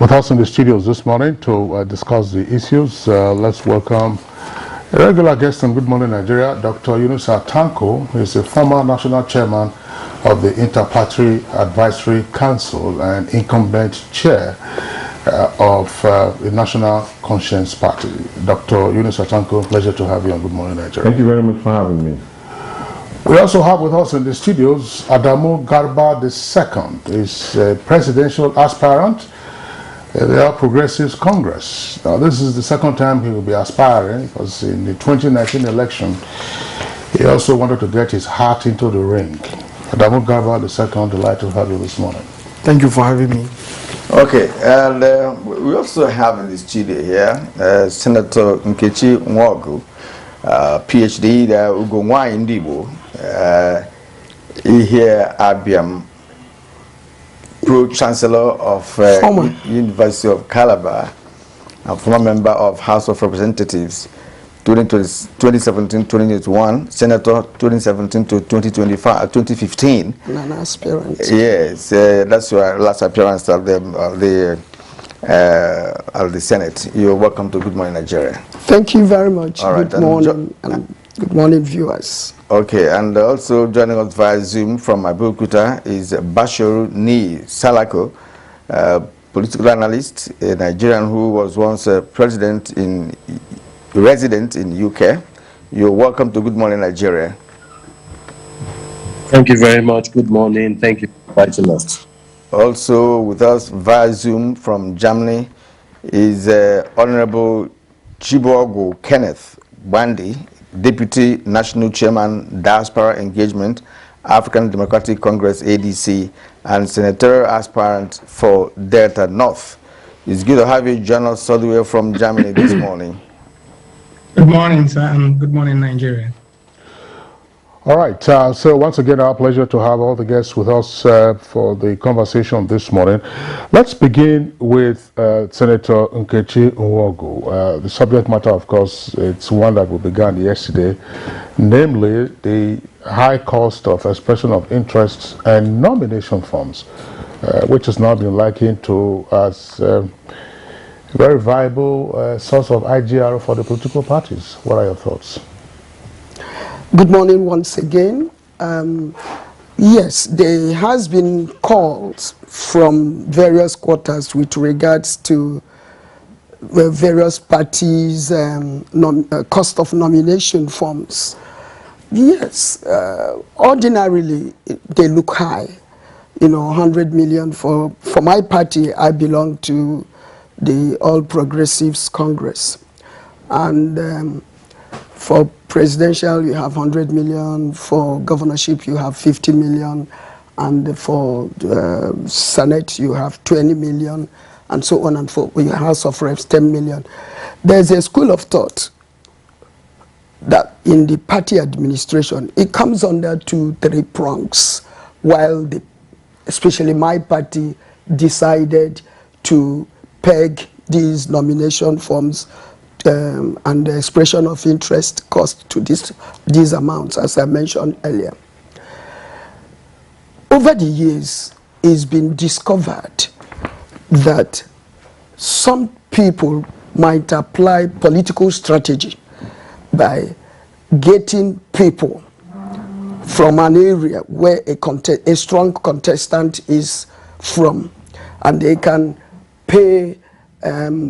With us in the studios this morning to discuss the issues, let's welcome a regular guest on Good Morning Nigeria, Dr. Yunusa Tanko. He is a former national chairman of the Inter-Party Advisory Council and incumbent chair of the National Conscience Party. Dr. Yunusa Tanko, pleasure to have you on Good Morning Nigeria. Thank you very much for having me. We also have with us in the studios Adamu Garba II. He's a presidential aspirant at the All Progressives Congress. Now, this is the second time he will be aspiring, because in the 2019 election, he also wanted to get his heart into the ring. Adamu Garba II, delighted to have you this morning. Thank you for having me. Okay, and we also have in the studio here Senator Nkechi Nwogu, PhD, Ugongwa Indibo, here Abiam, Pro-Chancellor of University of Calabar, and former member of House of Representatives 2017-2021, Senator 2017 to 2015. An aspirant. Yes, that's your last appearance of the Senate. You're welcome to Good Morning Nigeria. Thank you very much. All right, good morning, and good morning, viewers. Okay, and also joining us via Zoom from Abeokuta is Bashoru Ni Salako, political analyst, a Nigerian who was once a resident in UK. You're welcome to Good Morning Nigeria. Thank you very much. Good morning. Thank you for inviting us. Also with us via Zoom from Germany is Honorable Chibogo Kenneth Bandi, Deputy National Chairman, Diaspora Engagement, African Democratic Congress, ADC, and Senatorial Aspirant for Delta North. It's good to have you join us all the way from Germany this morning. Good morning, sir, and good morning, Nigeria. All right, so once again, our pleasure to have all the guests with us for the conversation this morning. Let's begin with Senator Nkechi Nwogu. The subject matter, of course, it's one that we began yesterday, namely the high cost of expression of interests and nomination forms, which has now been likened to as a very viable source of IGR for the political parties. What are your thoughts? Good morning once again. Yes, there has been calls from various quarters with regards to various parties' cost of nomination forms. Yes, ordinarily they look high. 100 million for my party. I belong to the All Progressives Congress, and for presidential you have 100 million, for governorship you have 50 million, and for Senate you have 20 million, and so on, and for your House of Reps 10 million. There's a school of thought that in the party administration it comes under 2-3 prongs, while especially my party decided to peg these nomination forms and the expression of interest cost to these amounts, as I mentioned earlier. Over the years, it's been discovered that some people might apply political strategy by getting people from an area where a strong contestant is from, and they can pay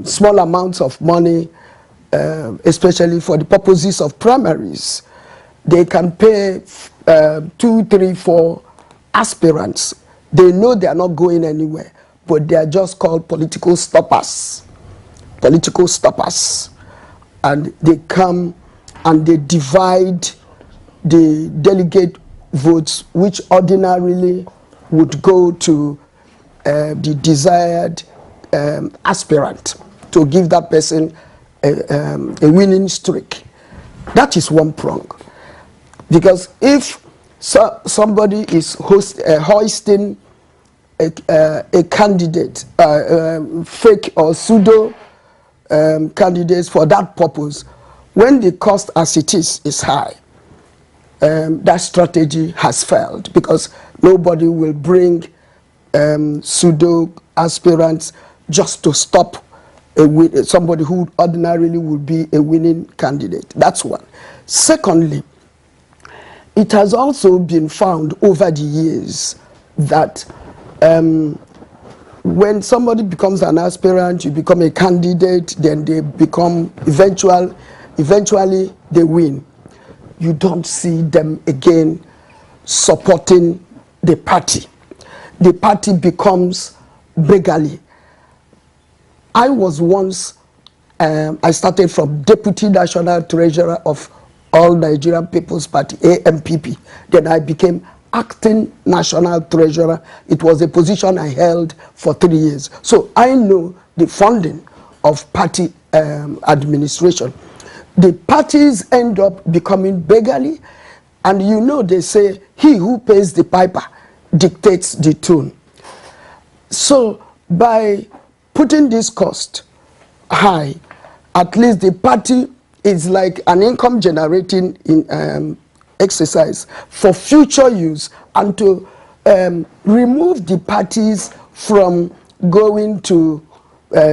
small amounts of money, especially for the purposes of primaries. They can pay 2, 3, 4 aspirants. They know they are not going anywhere, but they are just called political stoppers. Political stoppers. And they come and they divide the delegate votes, which ordinarily would go to the desired aspirant, to give that person a winning streak. That is one prong. Because if somebody is hoisting a candidate, fake or pseudo candidates for that purpose, when the cost as it is high, that strategy has failed, because nobody will bring pseudo aspirants just to stop somebody who ordinarily would be a winning candidate. That's one. Secondly, it has also been found over the years that when somebody becomes an aspirant, you become a candidate, then they become eventually they win. You don't see them again supporting the party. The party becomes beggarly. I was once, I started from Deputy National Treasurer of All Nigerian People's Party, ANPP. Then I became Acting National Treasurer. It was a position I held for 3 years. So I know the funding of party administration. The parties end up becoming beggarly, and you know they say, he who pays the piper dictates the tune. So by putting this cost high, at least the party is like an income generating exercise for future use, and to remove the parties from going to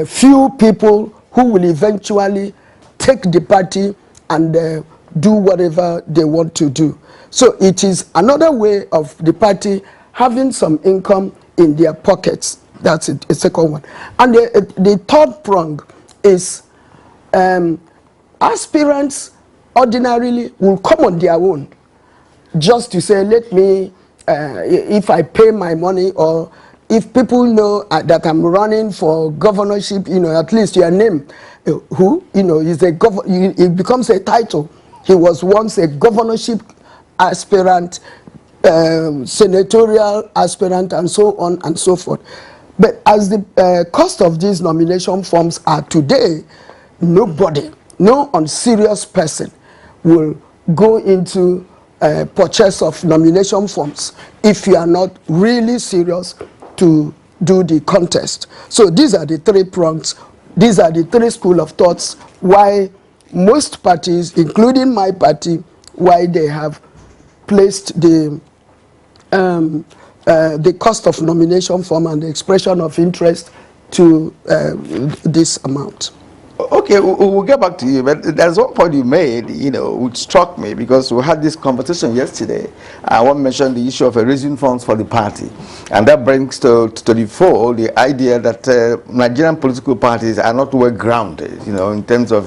few people who will eventually take the party and do whatever they want to do. So it is another way of the party having some income in their pockets. That's it, a second one. And the third prong is aspirants ordinarily will come on their own just to say, let me, if I pay my money, or if people know that I'm running for governorship, you know, at least your name, who, you know, is a it becomes a title. He was once a governorship aspirant, senatorial aspirant, and so on and so forth. But as the cost of these nomination forms are today, nobody, no unserious person will go into purchase of nomination forms if you are not really serious to do the contest. So these are the three prongs. These are the three school of thoughts why most parties, including my party, why they have placed the cost of nomination form and the expression of interest to this amount. Okay, we'll get back to you, but there's one point you made, you know, which struck me, because we had this conversation yesterday. I want to mention the issue of raising funds for the party, and that brings to the fore the idea that Nigerian political parties are not well grounded, you know, in terms of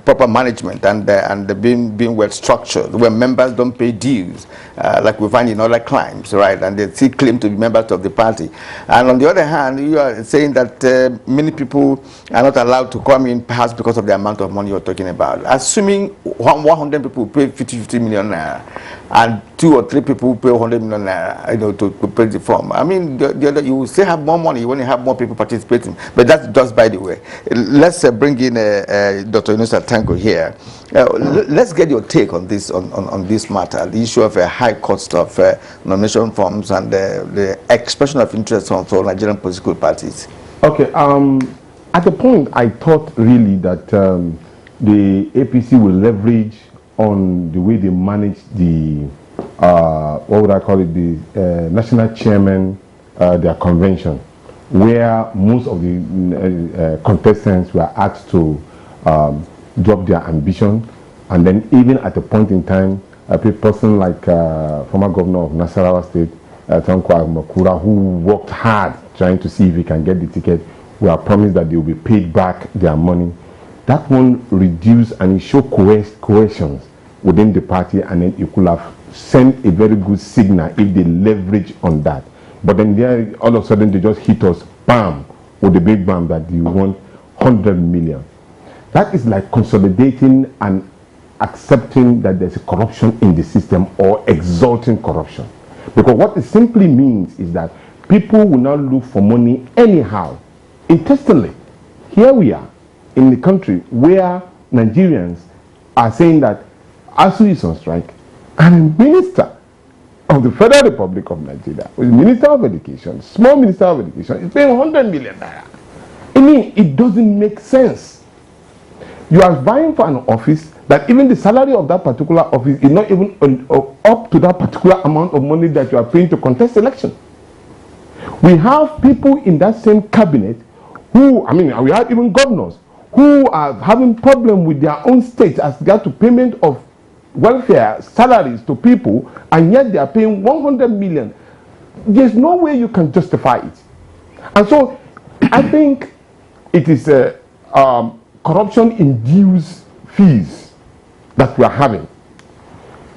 proper management and being well structured, where members don't pay dues, like we find in other climes, right? And they still claim to be members of the party. And on the other hand, you are saying that many people are not allowed to come in, perhaps because of the amount of money you're talking about. Assuming 100 people pay 50 million naira, and 2 or 3 people pay 100 million naira, you know, to pay the form. I mean, the other, you will still have more money when you have more people participating. But that's just by the way. Let's bring in Dr. Yunusa Tanko here. Let's get your take on this on this matter, the issue of a high cost of nomination forms and the expression of interest for Nigerian political parties. Okay. At the point, I thought really that the APC will leverage on the way they manage the, what would I call it, the national chairman, their convention, where most of the contestants were asked to drop their ambition, and then even at a point in time, a person like former governor of Nasarawa State, Tanko Makura, who worked hard trying to see if he can get the ticket, we are promised that they will be paid back their money. That one reduced and it showed cohesion within the party, and then it could have sent a very good signal if they leverage on that. But then there, all of a sudden they just hit us, bam, with the big bam that you want 100 million. That is like consolidating and accepting that there's a corruption in the system, or exalting corruption. Because what it simply means is that people will now look for money anyhow. Interestingly, here we are in the country where Nigerians are saying that ASU is on strike, and a minister of the Federal Republic of Nigeria, with Minister of Education, small Minister of Education, is paying 100 million naira. I mean, it doesn't make sense. You are vying for an office that even the salary of that particular office is not even up to that particular amount of money that you are paying to contest election. We have people in that same cabinet who, I mean, we have even governors who are having problem with their own state as regard to payment of welfare salaries to people, and yet they are paying 100 million. There's no way you can justify it. And so I think it is corruption-induced fees that we are having.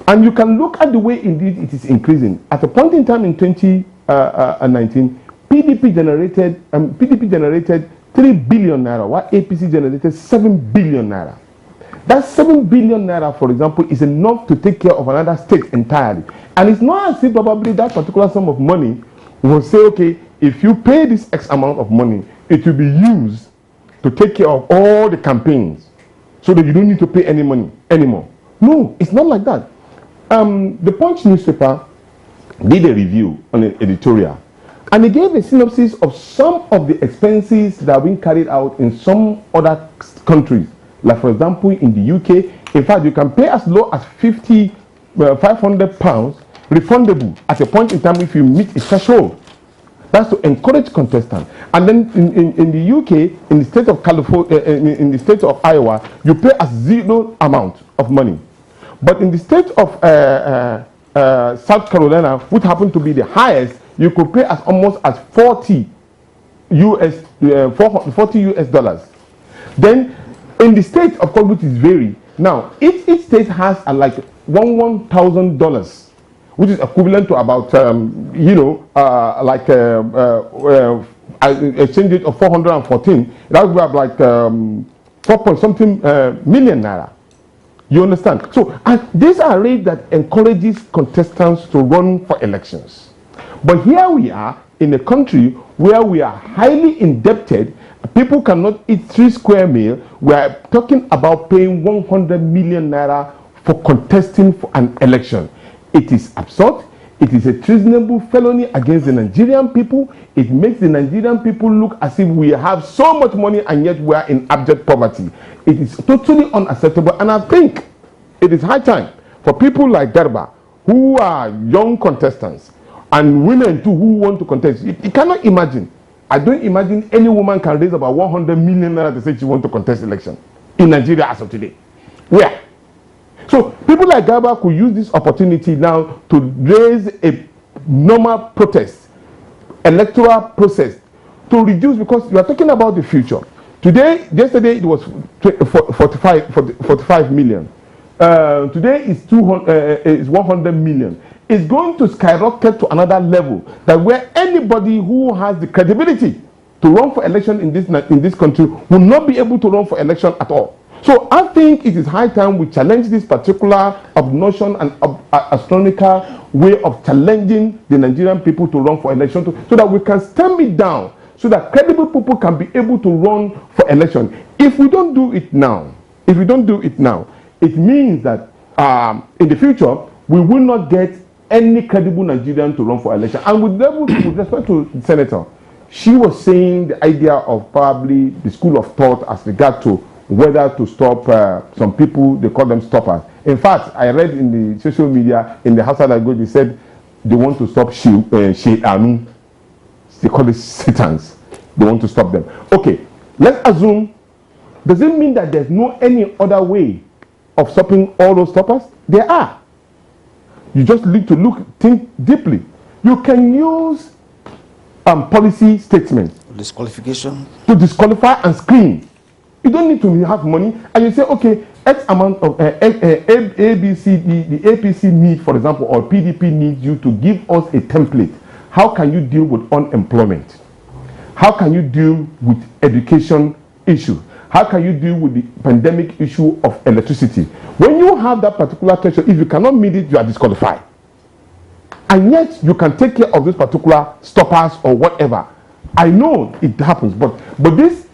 And you can look at the way indeed it is increasing. At a point in time in 2019, PDP generated 3 billion naira, while APC generated 7 billion naira. That 7 billion naira, for example, is enough to take care of another state entirely. And it's not as if probably that particular sum of money will say, okay, if you pay this X amount of money, it will be used to take care of all the campaigns so that you don't need to pay any money anymore. No, it's not like that. The Punch newspaper did a review on an editorial, and they gave a synopsis of some of the expenses that are being carried out in some other countries. Like, for example, in the UK, in fact, you can pay as low as 500 pounds refundable at a point in time if you meet a threshold. That's to encourage contestants. And then in the UK, in the state of California, in the state of Iowa, you pay a zero amount of money. But in the state of South Carolina, which happened to be the highest, you could pay as almost as 40 US dollars. Then in the state, of course, which is vary. Now, each state has like $1,000, which is equivalent to about exchange rate of 414. That would be like 4-point-something million naira. You understand? So, and these are rates that encourages contestants to run for elections. But here we are in a country where we are highly indebted. People cannot eat 3 square meals. We are talking about paying 100 million naira for contesting for an election. It is absurd. It is a treasonable felony against the Nigerian people. It makes the Nigerian people look as if we have so much money and yet we are in abject poverty. It is totally unacceptable, and I think it is high time for people like Garba, who are young contestants, and women too who want to contest. You cannot imagine. I don't imagine any woman can raise about 100 million naira to say she wants to contest election in Nigeria as of today. Where? So people like Garba could use this opportunity now to raise a normal protest, electoral process, to reduce, because you are talking about the future. Yesterday it was 45 million. Today is 100 million. It's going to skyrocket to another level, that where anybody who has the credibility to run for election in this country will not be able to run for election at all. So I think it is high time we challenge this particular obnoxious and astronomical way of challenging the Nigerian people to run for election, so that we can stem it down, so that credible people can be able to run for election. If we don't do it now, it means that in the future we will not get any credible Nigerian to run for election. And with respect to the senator, she was saying the idea of probably the school of thought as regard to whether to stop some people. They call them stoppers. In fact, I read in the social media, in the Hausa language, they said they want to stop Shayanu. They call it Satans. They want to stop them. Okay, let's assume, does it mean that there's no any other way of stopping all those stoppers? There are. You just need to think deeply. You can use policy statements. Disqualification. To disqualify and screen. You don't need to have money, and you say, okay, X amount of ABCD, the APC need, for example, or PDP needs you to give us a template. How can you deal with unemployment? How can you deal with education issue? How can you deal with the pandemic issue of electricity? When you have that particular threshold, if you cannot meet it, you are disqualified. And yet, you can take care of these particular stoppers or whatever. I know it happens, but this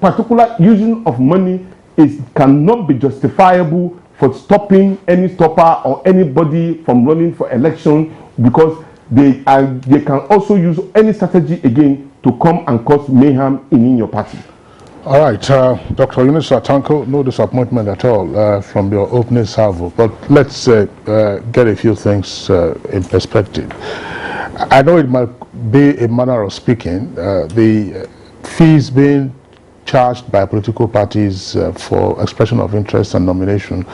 particular using of money cannot be justifiable for stopping any stopper or anybody from running for election, because they can also use any strategy again to come and cause mayhem in your party. All right, Dr. Yunus Atanko, no disappointment at all from your opening salvo, but let's get a few things in perspective. I know it might be a manner of speaking. The fees being charged by political parties for expression of interest and nomination,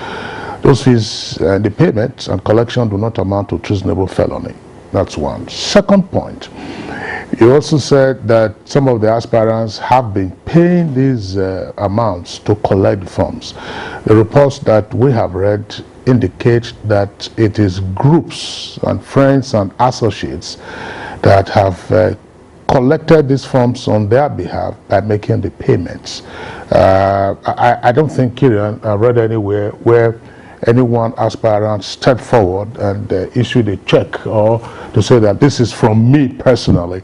those fees, the payment and collection do not amount to treasonable felony. That's one. Second point, you also said that some of the aspirants have been paying these amounts to collect forms. The reports that we have read indicate that it is groups and friends and associates that have collected these forms on their behalf by making the payments. I don't think, Kieran, I read anywhere where any one aspirant stepped forward and issued a check or to say that this is from me personally.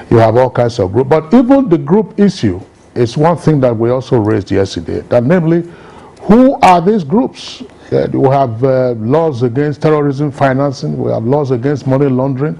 You have all kinds of groups. But even the group issue is one thing that we also raised yesterday, that namely, who are these groups? We have laws against terrorism financing, we have laws against money laundering,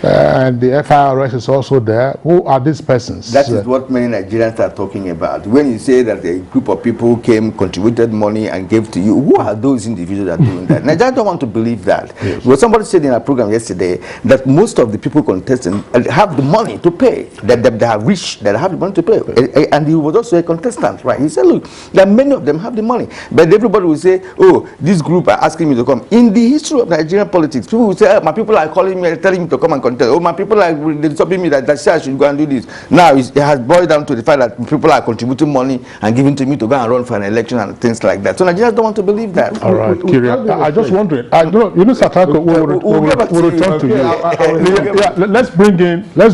and the FIRS is also there. Who are these persons? That is what many Nigerians are talking about. When you say that a group of people came, contributed money and gave to you, who are those individuals that are doing that? Nigerians don't want to believe that. Yes. Well, somebody said in our program yesterday that most of the people contesting have the money to pay, that they are rich, that have the money to pay. And he was also a contestant, right? He said, look, that many of them have the money. But everybody will say, oh, this group are asking me to come. In the history of Nigerian politics, people will say, oh, my people are calling me, telling me to come and contest. Oh, my people are stopping me that say I should go and do this. Now it has boiled down to the fact that people are contributing money and giving to me to go and run for an election and things like that. So Nigerians don't want to believe that. All right, Kieran, I just wondering. Satako, we'll return to you. Let's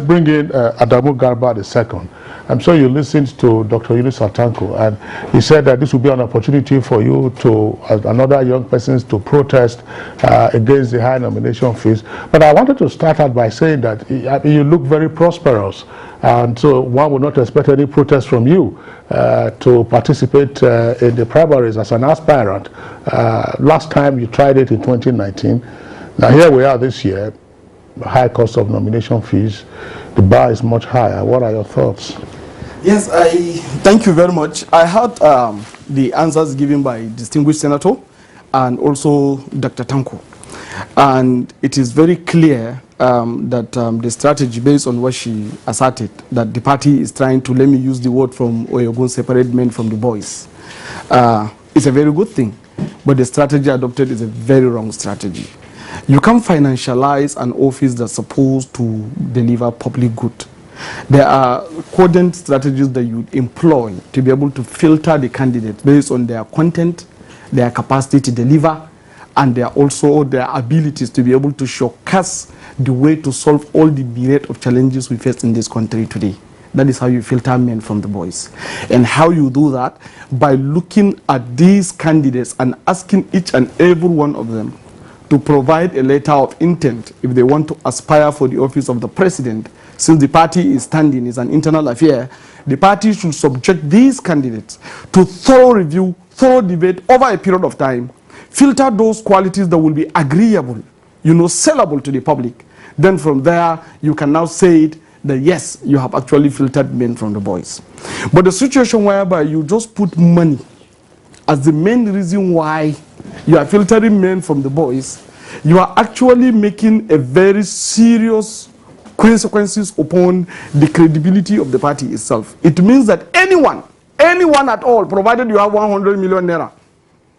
bring in Adamu Garba II. I'm sure you listened to Dr. Yunus Satanko, and he said that this will be an opportunity for you to, as another young persons, to protest against the high nomination fees. But I wanted to start out by saying that you look very prosperous, and so one would not expect any protest from you to participate in the primaries as an aspirant. Last time you tried it in 2019. Now here we are this year, high cost of nomination fees. The bar is much higher. What are your thoughts? Yes, thank you very much. I heard the answers given by distinguished senator and also Dr. Tanko. And it is very clear that the strategy based on what she asserted, that the party is trying to, let me use the word from Oyogun, separate men from the boys. It's a very good thing, but the strategy adopted is a very wrong strategy. You can't financialize an office that's supposed to deliver public good. There are codent strategies that you employ to be able to filter the candidates based on their content, their capacity to deliver, and also their abilities to be able to showcase the way to solve all the myriad of challenges we face in this country today. That is how you filter men from the boys. And how you do that? By looking at these candidates and asking each and every one of them to provide a letter of intent if they want to aspire for the office of the president. Since the party is standing, is an internal affair, the party should subject these candidates to thorough review, thorough debate over a period of time, filter those qualities that will be agreeable, sellable to the public. Then from there, you can now say it that yes, you have actually filtered men from the boys. But the situation whereby you just put money as the main reason why you are filtering men from the boys, you are actually making a very serious consequences upon the credibility of the party itself. It means that anyone at all, provided you have 100 million naira,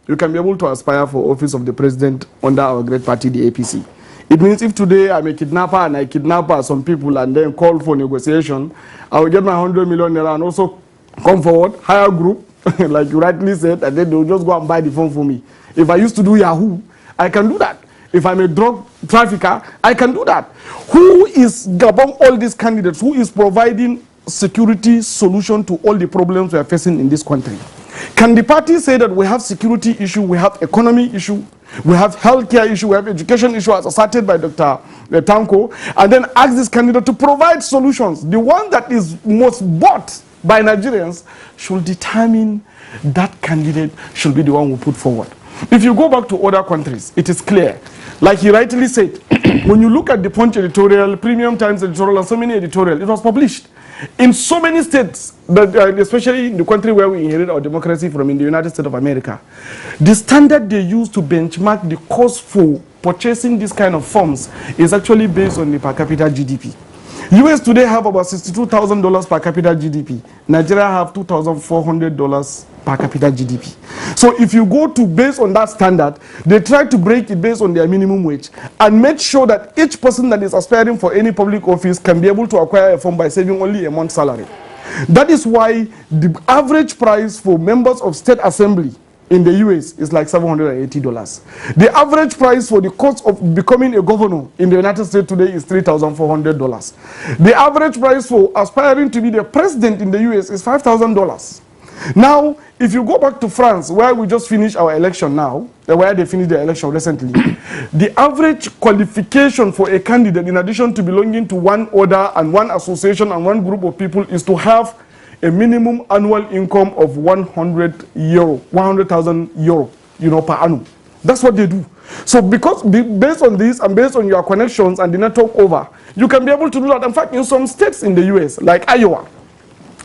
you can be able to aspire for office of the president under our great party, the APC. It means if today I'm a kidnapper and I kidnap some people and then call for negotiation, I will get my 100 million naira and also come forward, hire a group, like you rightly said, and then they'll just go and buy the phone for me. If I used to do Yahoo, I can do that. If I'm a drug trafficker, I can do that. Who is among all these candidates, who is providing security solution to all the problems we are facing in this country? Can the party say that we have security issue, we have economy issue, we have healthcare issue, we have education issue as asserted by Dr. Tanko, and then ask this candidate to provide solutions? The one that is most bought by Nigerians should determine that candidate should be the one we put forward. If you go back to other countries, it is clear. Like he rightly said, when you look at the Punch editorial, Premium Times editorial, and so many editorial, it was published in so many states, but especially in the country where we inherit our democracy from, in the United States of America. The standard they use to benchmark the cost for purchasing this kind of forms is actually based on the per capita GDP. US today have about $62,000 per capita GDP. Nigeria have $2,400 per capita GDP. So if you go to based on that standard, they try to break it based on their minimum wage and make sure that each person that is aspiring for any public office can be able to acquire a firm by saving only a month's salary. That is why the average price for members of state assembly in the US is like $780. The average price for the cost of becoming a governor in the United States today is $3,400. The average price for aspiring to be the president in the US is $5,000. Now, if you go back to France, where we just finished our election now, where they finished the election recently, the average qualification for a candidate, in addition to belonging to one order and one association and one group of people, is to have a minimum annual income of 100,000 euro, per annum. That's what they do. So because based on this and based on your connections and the network over, you can be able to do that. In fact, in some states in the US, like Iowa,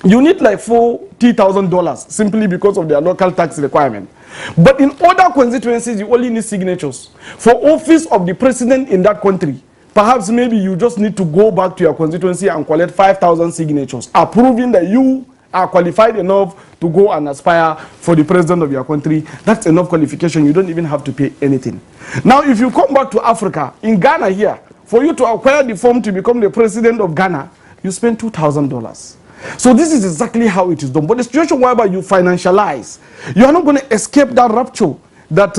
you need like $40,000 simply because of their local tax requirement. But in other constituencies, you only need signatures. For office of the president in that country, perhaps maybe you just need to go back to your constituency and collect 5,000 signatures, approving that you are qualified enough to go and aspire for the president of your country. That's enough qualification. You don't even have to pay anything. Now, if you come back to Africa, in Ghana here, for you to acquire the form to become the president of Ghana, you spend $2,000. So this is exactly how it is done. But the situation whereby you financialize, you are not going to escape that rapture that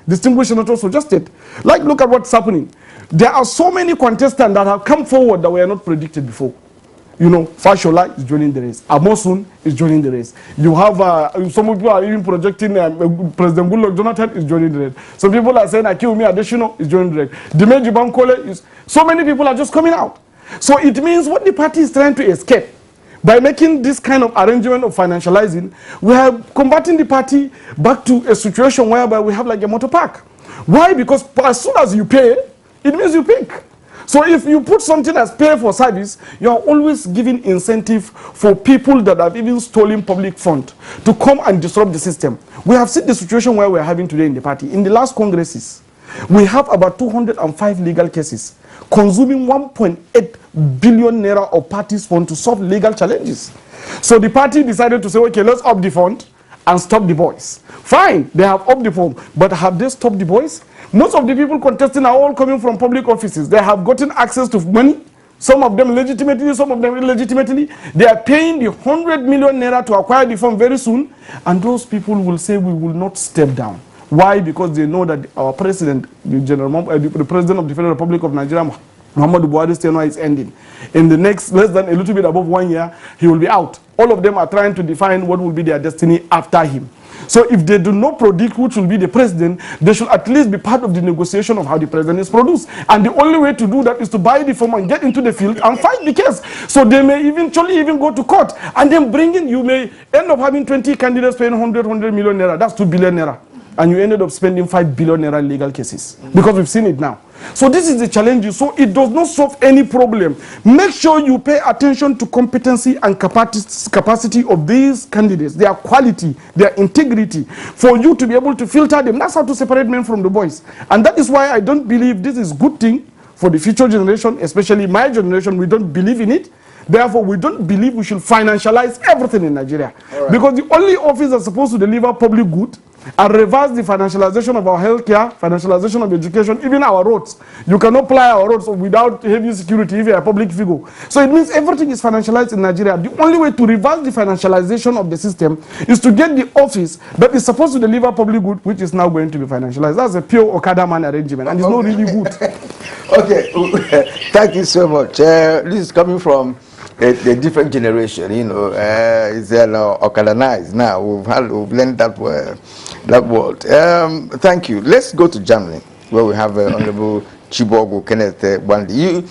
distinguished senator suggested. Like, look at what's happening. There are so many contestants that have come forward that were not predicted before. Fashola is joining the race. Amosun is joining the race. You have some people are even projecting President Goodluck Jonathan is joining the race. Some people are saying Akiwumi Adesina is joining the race. Dimeji Bankole is. So many people are just coming out. So it means what the party is trying to escape. By making this kind of arrangement of financializing, we are converting the party back to a situation whereby we have like a motor park. Why? Because as soon as you pay, it means you pick. So if you put something as pay for service, you are always giving incentive for people that have even stolen public fund to come and disrupt the system. We have seen the situation where we are having today in the party. In the last congresses, we have about 205 legal cases consuming 1.8 billion naira of party's fund to solve legal challenges. So the party decided to say, okay, let's up the fund and stop the boys. Fine, they have upped the fund, but have they stopped the boys? Most of the people contesting are all coming from public offices. They have gotten access to money, some of them legitimately, some of them illegitimately. They are paying the 100 million naira to acquire the fund very soon, and those people will say we will not step down. Why? Because they know that our president, the president of the Federal Republic of Nigeria, Muhammadu Buhari's tenure is ending. In the next less than a little bit above 1 year, he will be out. All of them are trying to define what will be their destiny after him. So if they do not predict which will be the president, they should at least be part of the negotiation of how the president is produced. And the only way to do that is to buy the form and get into the field and fight the case. So they may eventually even go to court and then bring in, you may end up having 20 candidates paying 100 million naira. That's 2 billion naira. And you ended up spending 5 billion naira in legal cases. Because we've seen it now. So this is the challenge. So it does not solve any problem. Make sure you pay attention to competency and capacity of these candidates, their quality, their integrity, for you to be able to filter them. That's how to separate men from the boys. And that is why I don't believe this is a good thing for the future generation, especially my generation. We don't believe in it. Therefore, we don't believe we should financialize everything in Nigeria. Right. Because the only office that's supposed to deliver public good and reverse the financialization of our healthcare, financialization of education, even our roads. You cannot ply our roads without heavy security if you are a public figure. So it means everything is financialized in Nigeria. The only way to reverse the financialization of the system is to get the office that is supposed to deliver public good, which is now going to be financialized. That's a pure Okada man arrangement, and it's not really good. Okay, thank you so much. This is coming from a different generation, it's organized now. We've learned that word. Thank you. Let's go to Germany, where we have Honorable Chibuogu Kenneth Bandi.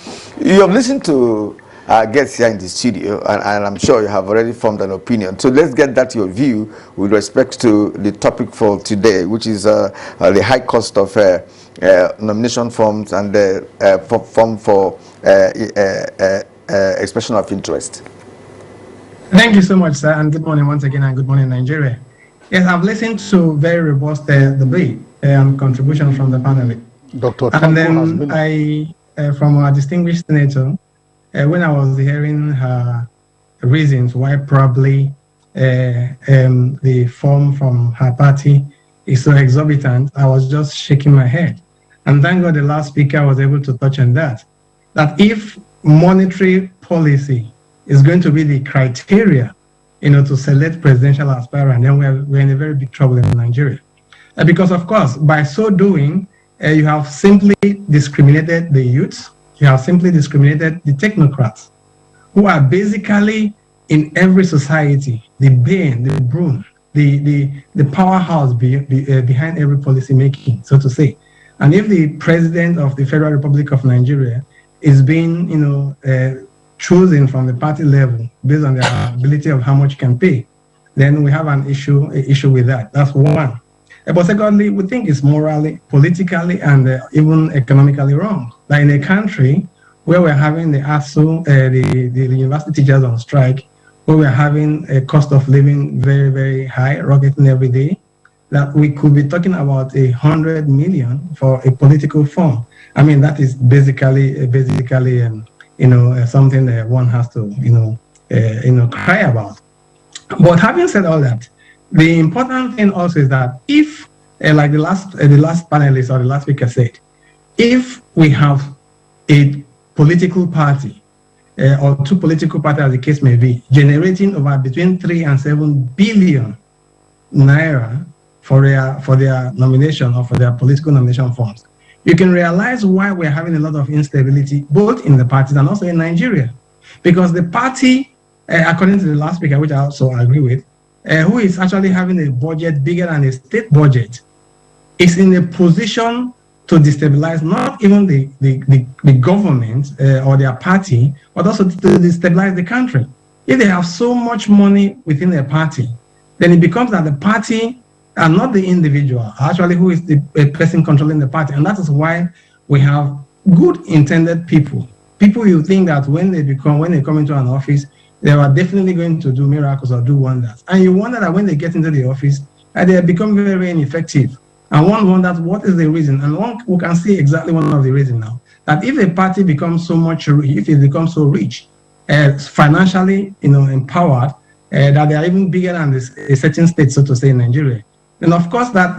You have listened to our guests here in the studio, and I'm sure you have already formed an opinion. So let's get that your view with respect to the topic for today, which is the high cost of nomination forms and the form for expression of interest. Thank you so much, sir, and good morning once again, and good morning, Nigeria. Yes, I've listened to very robust debate and contribution from the panel. Dr. And then from our distinguished senator, when I was hearing her reasons why probably the form from her party is so exorbitant, I was just shaking my head. And thank God the last speaker was able to touch on that. That if monetary policy is going to be the criteria, to select presidential aspirant, then we're in a very big trouble in Nigeria. Because of course, by so doing, you have simply discriminated the youths, you have simply discriminated the technocrats, who are basically in every society, the bane, the broom, the powerhouse behind every policy making, so to say. And if the president of the Federal Republic of Nigeria is being, chosen from the party level based on the ability of how much you can pay, then we have an issue with that. That's one. But secondly, we think it's morally, politically, and even economically wrong. That in a country where we're having the ASU, the university teachers on strike, where we're having a cost of living very, very high, rocketing every day, that we could be talking about 100 million for a political form. I mean, that is basically something that one has to, cry about. But having said all that, the important thing also is that if, like the last panelist or the last speaker said, if we have a political party or two political parties, as the case may be, generating over between 3 and 7 billion naira for their nomination or for their political nomination forms, you can realize why we're having a lot of instability both in the parties and also in Nigeria. Because the party, according to the last speaker, which I also agree with, who is actually having a budget bigger than a state budget, is in a position to destabilize not even the government or their party, but also to destabilize the country. If they have so much money within their party, then it becomes that the party and not the individual, actually who is the person controlling the party. And that is why we have good intended people. People you think that when they come into an office, they are definitely going to do miracles or do wonders. And you wonder that when they get into the office, they become very, very ineffective. And one wonders what is the reason. And we can see exactly one of the reasons now. That if a party becomes so much, if it becomes so rich, financially, empowered, that they are even bigger than a certain state, so to say, in Nigeria. And of course, that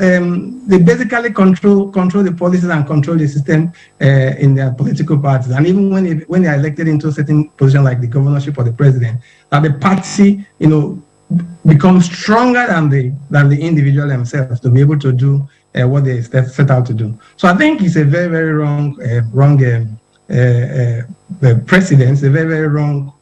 they basically control the policies and control the system in their political parties. And even when they are elected into a certain position like the governorship or the president, that the party, becomes stronger than the individual themselves to be able to do what they set out to do. So I think it's a very, very wrong precedent, a very, very wrong.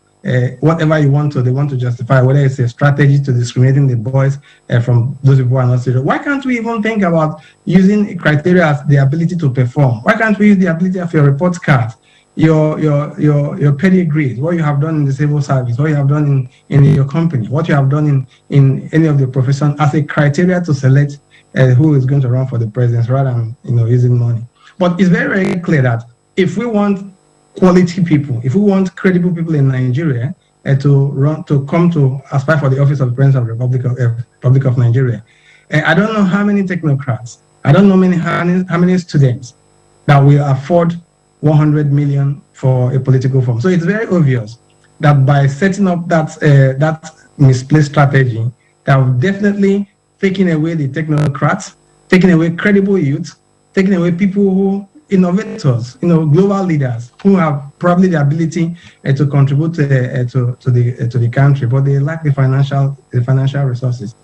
Whatever they want to justify, whether it's a strategy to discriminating the boys from those people who are not serious. Why can't we even think about using criteria as the ability to perform? Why can't we use the ability of your report card, your pedigree, what you have done in the civil service, what you have done in your company, what you have done in any of the profession as a criteria to select who is going to run for the presidency rather than using money. But it's very, very clear that if we want quality people, if we want credible people in Nigeria to come to aspire for the office of the President of the Republic of Nigeria, I don't know how many technocrats, I don't know how many students that will afford 100 million for a political form. So it's very obvious that by setting up that misplaced strategy, that will definitely taking away the technocrats, taking away credible youth, taking away people who innovators, global leaders who have probably the ability to contribute to the country, but they lack the financial resources.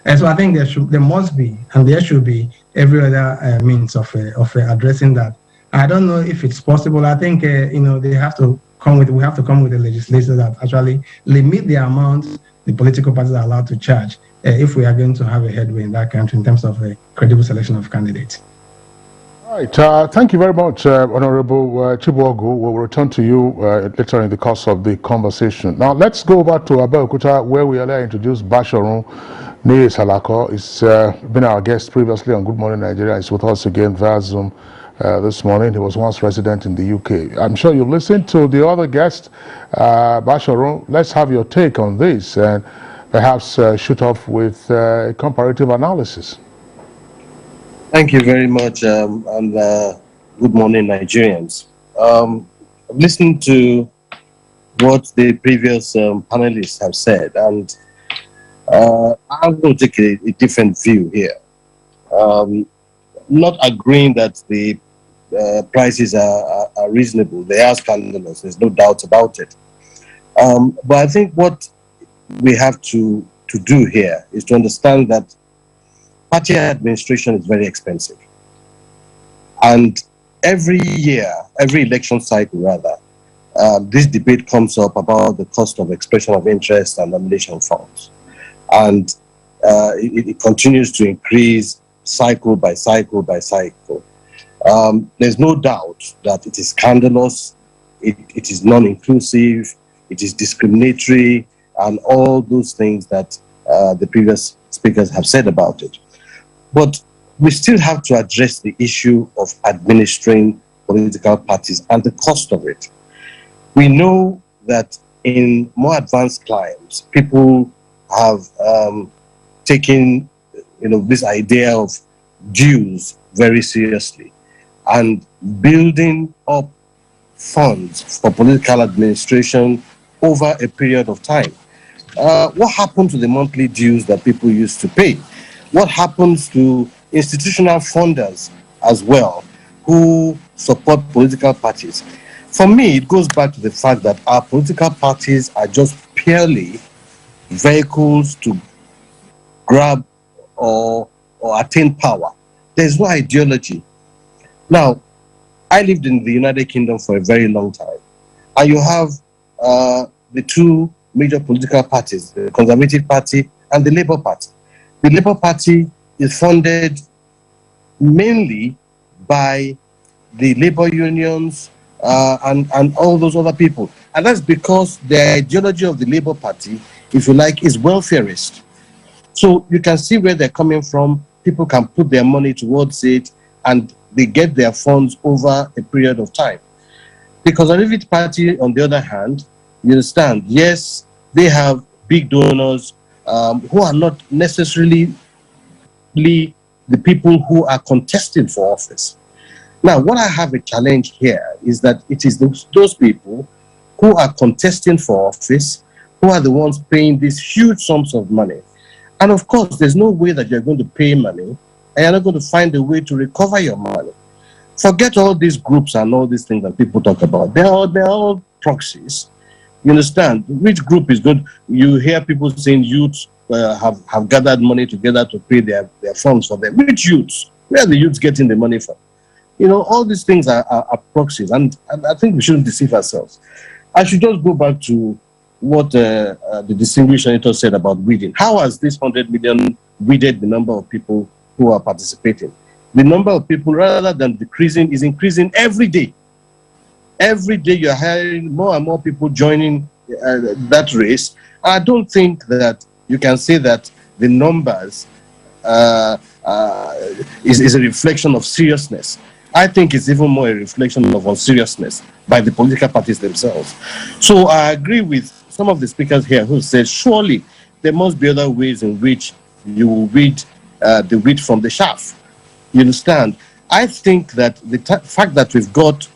And so I think there must be, and there should be every other means of addressing that. I don't know if it's possible. I think we have to come with a legislation that actually limit the amount the political parties are allowed to charge if we are going to have a headway in that country in terms of a credible selection of candidates. All right. Thank you very much, Honorable Chibuogu. We'll return to you later in the course of the conversation. Now, let's go back to Abeokuta, where we earlier introduced Basharun Niye Salako. He's been our guest previously on Good Morning Nigeria. He's with us again via Zoom this morning. He was once resident in the UK. I'm sure you've listened to the other guest, Basharun. Let's have your take on this and perhaps shoot off with a comparative analysis. Thank you very much, and good morning, Nigerians. I've listened to what the previous panelists have said, and I'm going to take a different view here. Um, not agreeing that the prices are reasonable. They are scandalous. There's no doubt about it. But I think what we have to do here is to understand that party administration is very expensive. And every year, every election cycle rather, this debate comes up about the cost of expression of interest and nomination funds. And it continues to increase cycle by cycle by cycle. There's no doubt that it is scandalous, it is non-inclusive, it is discriminatory, and all those things that the previous speakers have said about it. But we still have to address the issue of administering political parties and the cost of it. We know that in more advanced climes, people have taken, this idea of dues very seriously, and building up funds for political administration over a period of time. What happened to the monthly dues that people used to pay? What happens to institutional funders as well who support political parties? For me, it goes back to the fact that our political parties are just purely vehicles to grab or attain power. There's no ideology. Now, I lived in the United Kingdom for a very long time, and you have the two major political parties, the Conservative Party and the Labour Party. The Labour Party is funded mainly by the labor unions and all those other people. And that's because the ideology of the Labour Party, if you like, is welfareist. So you can see where they're coming from. People can put their money towards it and they get their funds over a period of time. The Conservative Party, on the other hand, you understand, yes, they have big donors who are not necessarily the people who are contesting for office. Now, what I have a challenge here is that it is those people who are contesting for office who are the ones paying these huge sums of money. And of course, there's no way that you're going to pay money and you're not going to find a way to recover your money. Forget all these groups and all these things that people talk about. They're all proxies. You understand? Which group is good? You hear people saying youths have gathered money together to pay their funds for them. Which youths? Where are the youths getting the money from? All these things are proxies, and I think we shouldn't deceive ourselves. I should just go back to what the distinguished senator said about weeding. How has this 100 million weeded the number of people who are participating? The number of people, rather than decreasing, is increasing every day. Every day you're hiring more and more people joining that race. I don't think that you can say that the numbers is a reflection of seriousness. I think it's even more a reflection of unseriousness by the political parties themselves. So I agree with some of the speakers here who said, surely there must be other ways in which you will read the wheat from the chaff. You understand? I think that the fact that we've got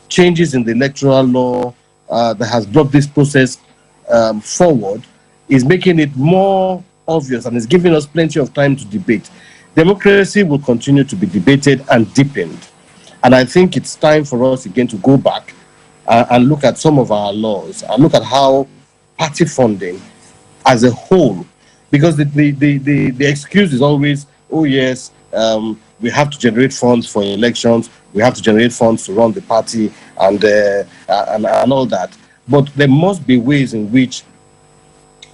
changes in the electoral law that has brought this process forward is making it more obvious and is giving us plenty of time to debate. Democracy will continue to be debated and deepened. And I think it's time for us again to go back and look at some of our laws and look at how party funding as a whole, because the excuse is always, oh yes, we have to generate funds for elections, we have to generate funds to run the party and all that. But there must be ways in which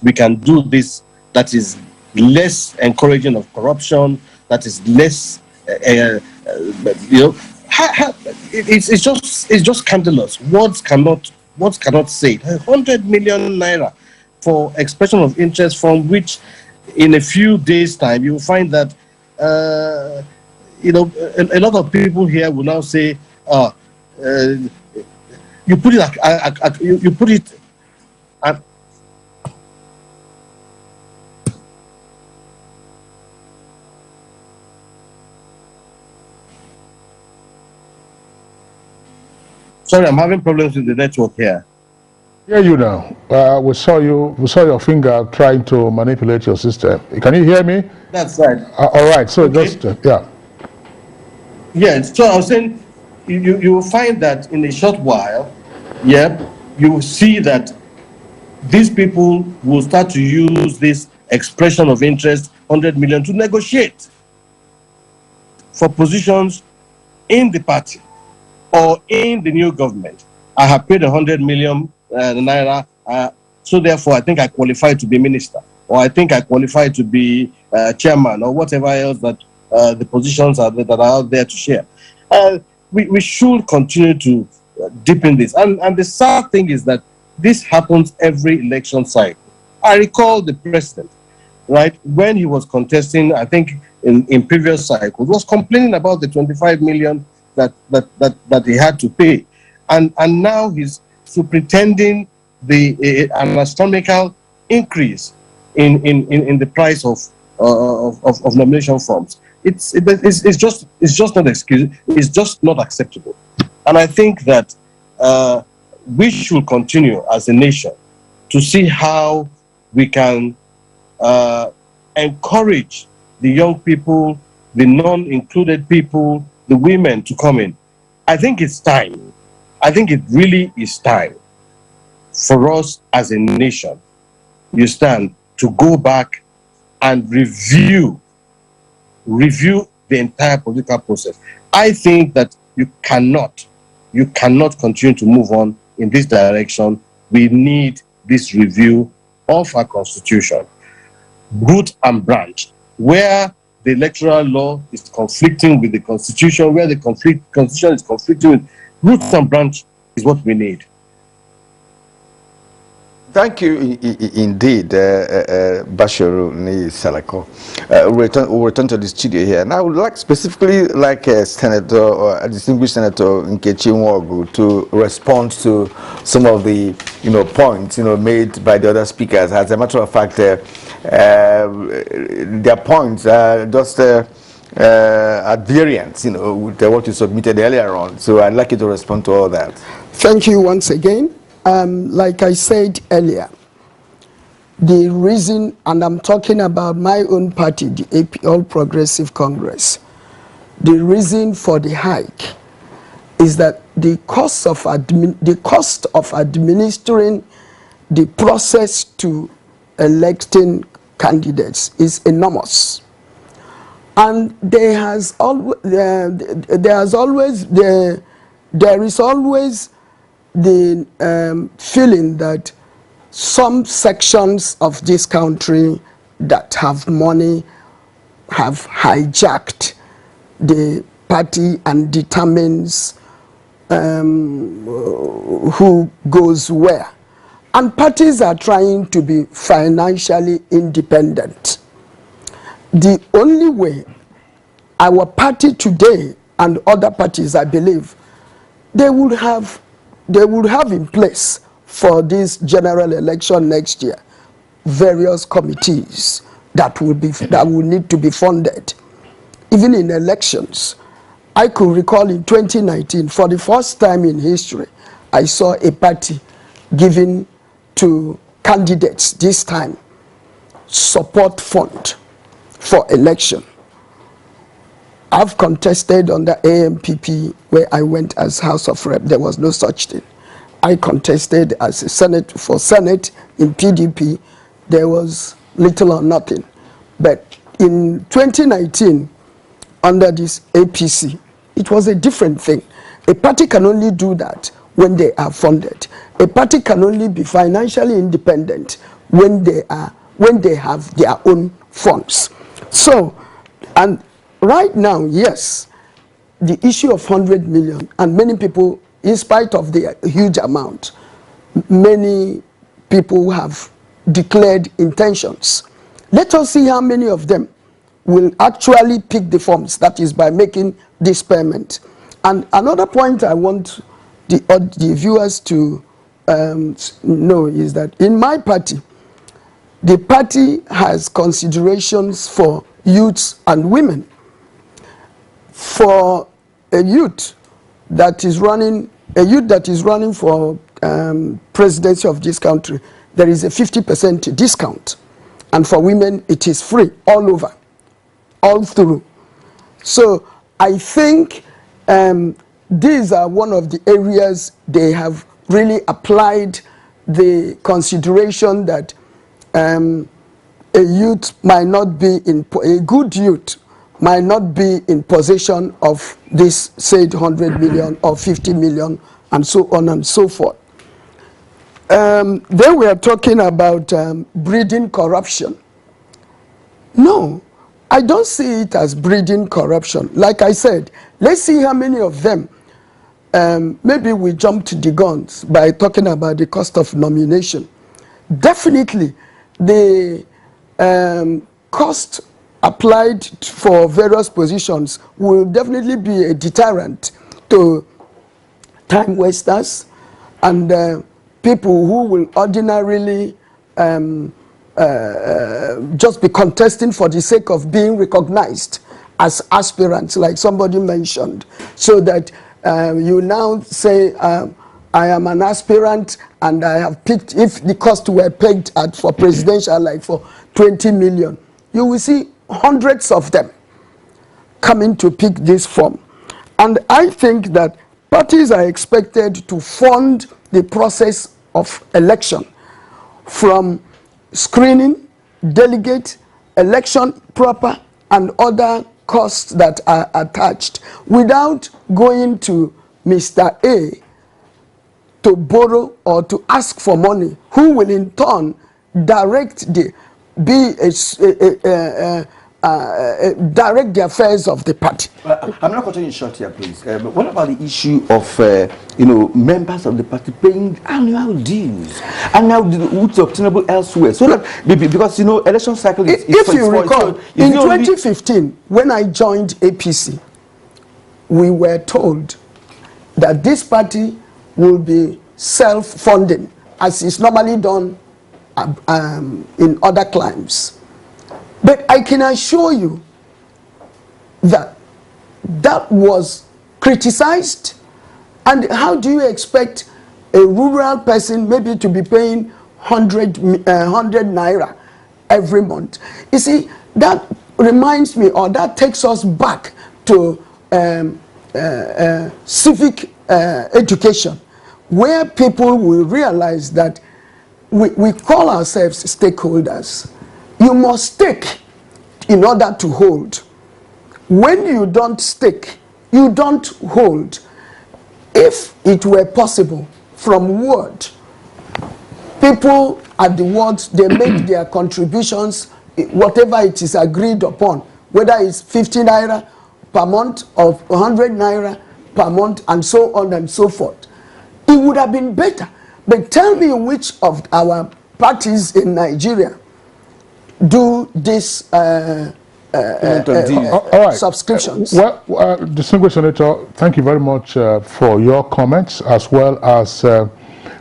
we can do this that is less encouraging of corruption, that is less, it's just scandalous. Words cannot say it. 100 million naira for expression of interest, from which in a few days' time you will find that a lot of people here will now say, you put it, you put it. Sorry, I'm having problems with the network here. Hear you now. We saw you. We saw your finger trying to manipulate your system. Can you hear me? That's right. All right. So Okay. just yeah. Yeah. So I was saying, you will find that in a short while, yeah, you will see that these people will start to use this expression of interest, 100 million, to negotiate for positions in the party or in the new government. I have paid 100 million naira, so therefore I think I qualify to be minister, or I think I qualify to be chairman, or whatever else that the positions are that are out there to share. We should continue to deepen this. And the sad thing is that this happens every election cycle. I recall the president, right, when he was contesting, I think in previous cycles, was complaining about the 25 million that he had to pay. And now he's superintending an astronomical increase in the price of nomination forms. It's just not excuse. It's just not acceptable. And I think that we should continue as a nation to see how we can encourage the young people, the non-included people, the women to come in. I think it's time. I think it really is time for us as a nation, you stand, to go back and review the entire political process. I think that you cannot continue to move on in this direction. We need this review of our constitution, root and branch, where the electoral law is conflicting with the constitution, where the constitution is conflicting with root and branch, is what we need. Thank you indeed, Bashiru Ni Salako. We'll return to the studio here. And I would like specifically Senator or distinguished Senator Nkechi Nwogu to respond to some of the points made by the other speakers. As a matter of fact, their points are just at variance, with what you submitted earlier on. So I'd like you to respond to all that. Thank you once again. Like I said earlier, the reason, and I'm talking about my own party, the AP All Progressive Congress, the reason for the hike is that the cost of administering the process to electing candidates is enormous, and there is always the feeling that some sections of this country that have money have hijacked the party and determines who goes where. And parties are trying to be financially independent. The only way our party today and other parties, I believe, they would have in place for this general election next year various committees that will need to be funded. Even in elections, I could recall in 2019, for the first time in history, I saw a party giving to candidates this time support fund for election. I've contested under AMPP where I went as House of Rep. There was no such thing. I contested as a Senate in PDP. There was little or nothing. But in 2019, under this APC, it was a different thing. A party can only do that when they are funded. A party can only be financially independent when they have their own funds. So, and right now, yes, the issue of 100 million, and many people, in spite of the huge amount, many people have declared intentions. Let us see how many of them will actually pick the forms, that is by making this payment. And another point I want the viewers to know is that in my party, the party has considerations for youths and women. For a youth that is running for presidency of this country, there is a 50% discount. And for women, it is free all over, all through. So I think these are one of the areas they have really applied the consideration that a youth might not be in, a good youth might not be in possession of this said 100 million or 50 million and so on and so forth. Then we are talking about breeding corruption. No, I don't see it as breeding corruption. Like I said, let's see how many of them. Maybe we jumped the guns by talking about the cost of nomination. Definitely, the cost applied for various positions will definitely be a deterrent to time wasters and people who will ordinarily just be contesting for the sake of being recognized as aspirants, like somebody mentioned, so that you now say, I am an aspirant and I have picked, if the cost were pegged at for presidential, like for 20 million, you will see hundreds of them coming to pick this form. And I think that parties are expected to fund the process of election, from screening, delegate, election proper, and other costs that are attached, without going to Mr. A to borrow or to ask for money, who will in turn direct the direct the affairs of the party. I'm not cutting you short here, please. But what about the issue of members of the party paying annual dues, which are obtainable elsewhere? So that because election cycle is if you recall, in 2015, when I joined APC, we were told that this party will be self-funding, as is normally done in other climes. But I can assure you that that was criticized. And how do you expect a rural person maybe to be paying 100 naira every month? You see, that reminds me, or that takes us back to civic education, where people will realize that we call ourselves stakeholders. You must stake in order to hold. When you don't stake, you don't hold. If it were possible, from word, people at the wards, they make their contributions, whatever it is agreed upon, whether it's 50 naira per month or 100 naira per month, and so on and so forth. It would have been better. But tell me which of our parties in Nigeria do this subscriptions. Well, distinguished Senator, thank you very much for your comments, as well as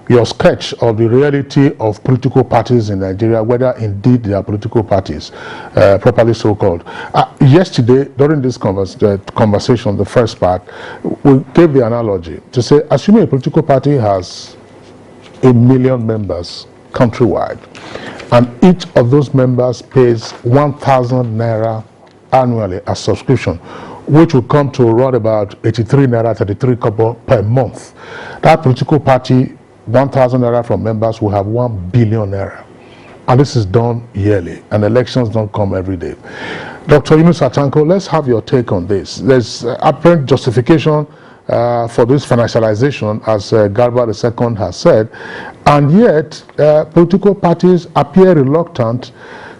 your sketch of the reality of political parties in Nigeria, whether indeed they are political parties, properly so-called. Yesterday, during this conversation, the first part, we gave the analogy to say, assuming a political party has 1 million members countrywide, and each of those members pays 1,000 naira annually as subscription, which will come to around about 83 naira 33 kobo per month. That political party, 1,000 naira from members, will have 1 billion naira. And this is done yearly, and elections don't come every day. Dr. Yunus Atanko, let's have your take on this. There's apparent justification for this financialization, as Garba II has said, and yet political parties appear reluctant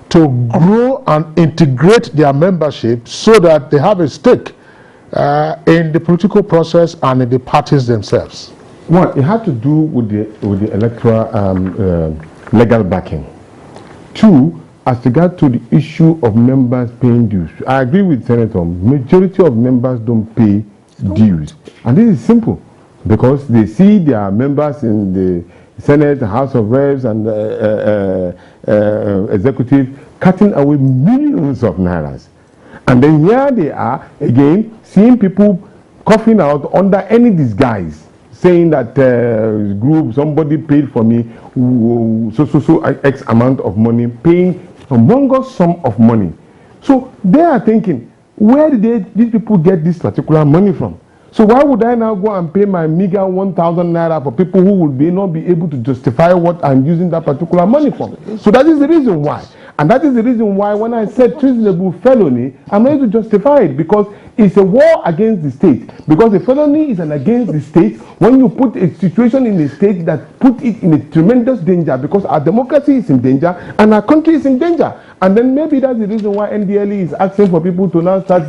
to grow and integrate their membership so that they have a stake in the political process and in the parties themselves. Well, it had to do with the electoral legal backing. Two, as regard to the issue of members paying dues, I agree with Senator. Majority of members don't pay dues, and this is simple because they see their members in the Senate, House of Reps, and executive cutting away millions of nairas, and then here they are again seeing people coughing out under any disguise, saying that group, somebody paid for me so X amount of money, paying a humongous sum of money. So they are thinking, where did these people get this particular money from? So why would I now go and pay my meager 1,000 naira for people who would not be able to justify what I'm using that particular money for? So that is the reason why. And that is the reason why when I said treasonable felony, I'm ready to justify it, because it's a war against the state. Because a felony is an against the state when you put a situation in the state that put it in a tremendous danger, because our democracy is in danger and our country is in danger. And then maybe that's the reason why NDLE is asking for people to now start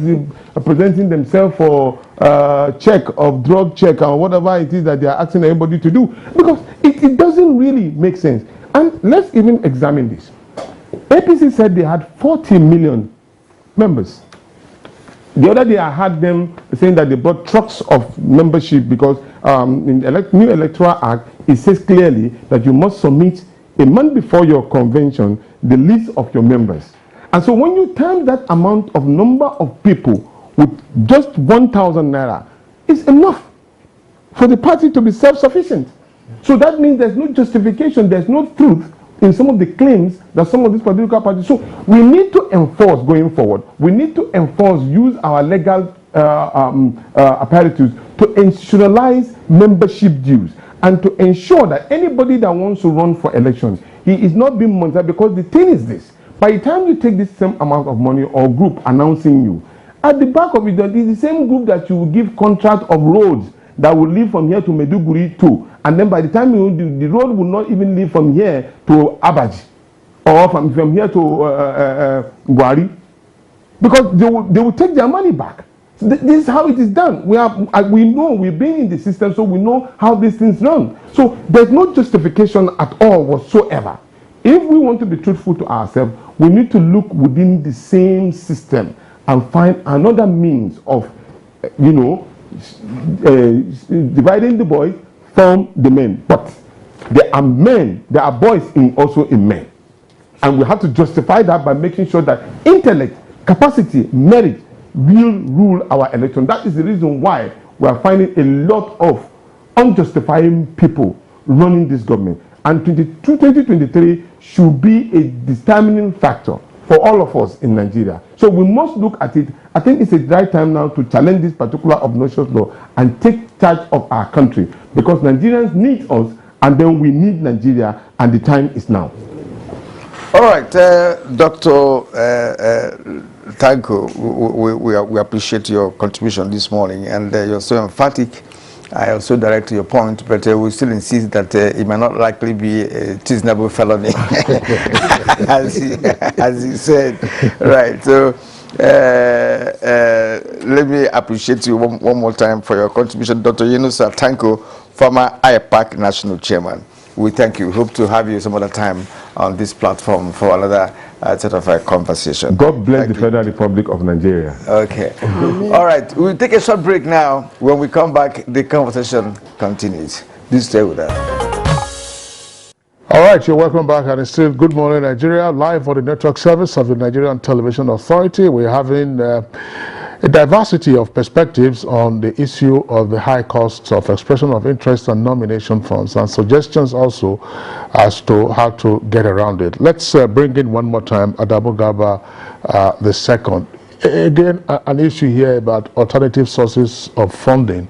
presenting themselves for check of drug check or whatever it is that they are asking everybody to do, because it doesn't really make sense. And let's even examine this. APC said they had 40 million members. The other day I heard them saying that they brought trucks of membership, because in the new Electoral Act, it says clearly that you must submit a month before your convention the list of your members. And so when you times that amount of number of people with just 1,000 naira, it's enough for the party to be self-sufficient. So that means there's no justification, there's no truth in some of the claims that some of these political parties. So we need to enforce going forward. We need to enforce, use our legal apparatus to institutionalize membership dues and to ensure that anybody that wants to run for elections, he is not being monitored. Because the thing is this: by the time you take this same amount of money or group announcing you, at the back of it, it is the same group that you will give contract of roads that will lead from here to Meduguri too. And then by the time you do, the road will not even lead from here to Abaji or from here to Gwari, because they will take their money back. This is how it is done. We know, we've been in the system, so we know how these things run. So there's no justification at all whatsoever. If we want to be truthful to ourselves, we need to look within the same system and find another means of, dividing the boys from the men. But there are men, there are boys also in men. And we have to justify that by making sure that intellect, capacity, merit will rule our election. That is the reason why we are finding a lot of unjustifying people running this government. And 2023 should be a determining factor for all of us in Nigeria. So we must look at it. I think it's the right time now to challenge this particular obnoxious law and take charge of our country, because Nigerians need us, and then we need Nigeria, and the time is now. All right, Dr. Tanko, we appreciate your contribution this morning, and you're so emphatic. I also direct to your point, but we still insist that it might not likely be a treasonable felony, as you said. Right, so let me appreciate you one more time for your contribution, Dr. Yunusa Tanko, former IPAC National Chairman. We thank you. Hope to have you some other time on this platform for another sort of a conversation. God bless the Federal Republic of Nigeria. Okay. All right. We'll take a short break now. When we come back, the conversation continues. Do stay with us. All right, you're welcome back, and it's still Good Morning Nigeria, live on the network service of the Nigerian Television Authority. We're having a diversity of perspectives on the issue of the high costs of expression of interest and nomination funds, and suggestions also as to how to get around it. Let's bring in one more time Adamu Garba the second. Again, an issue here about alternative sources of funding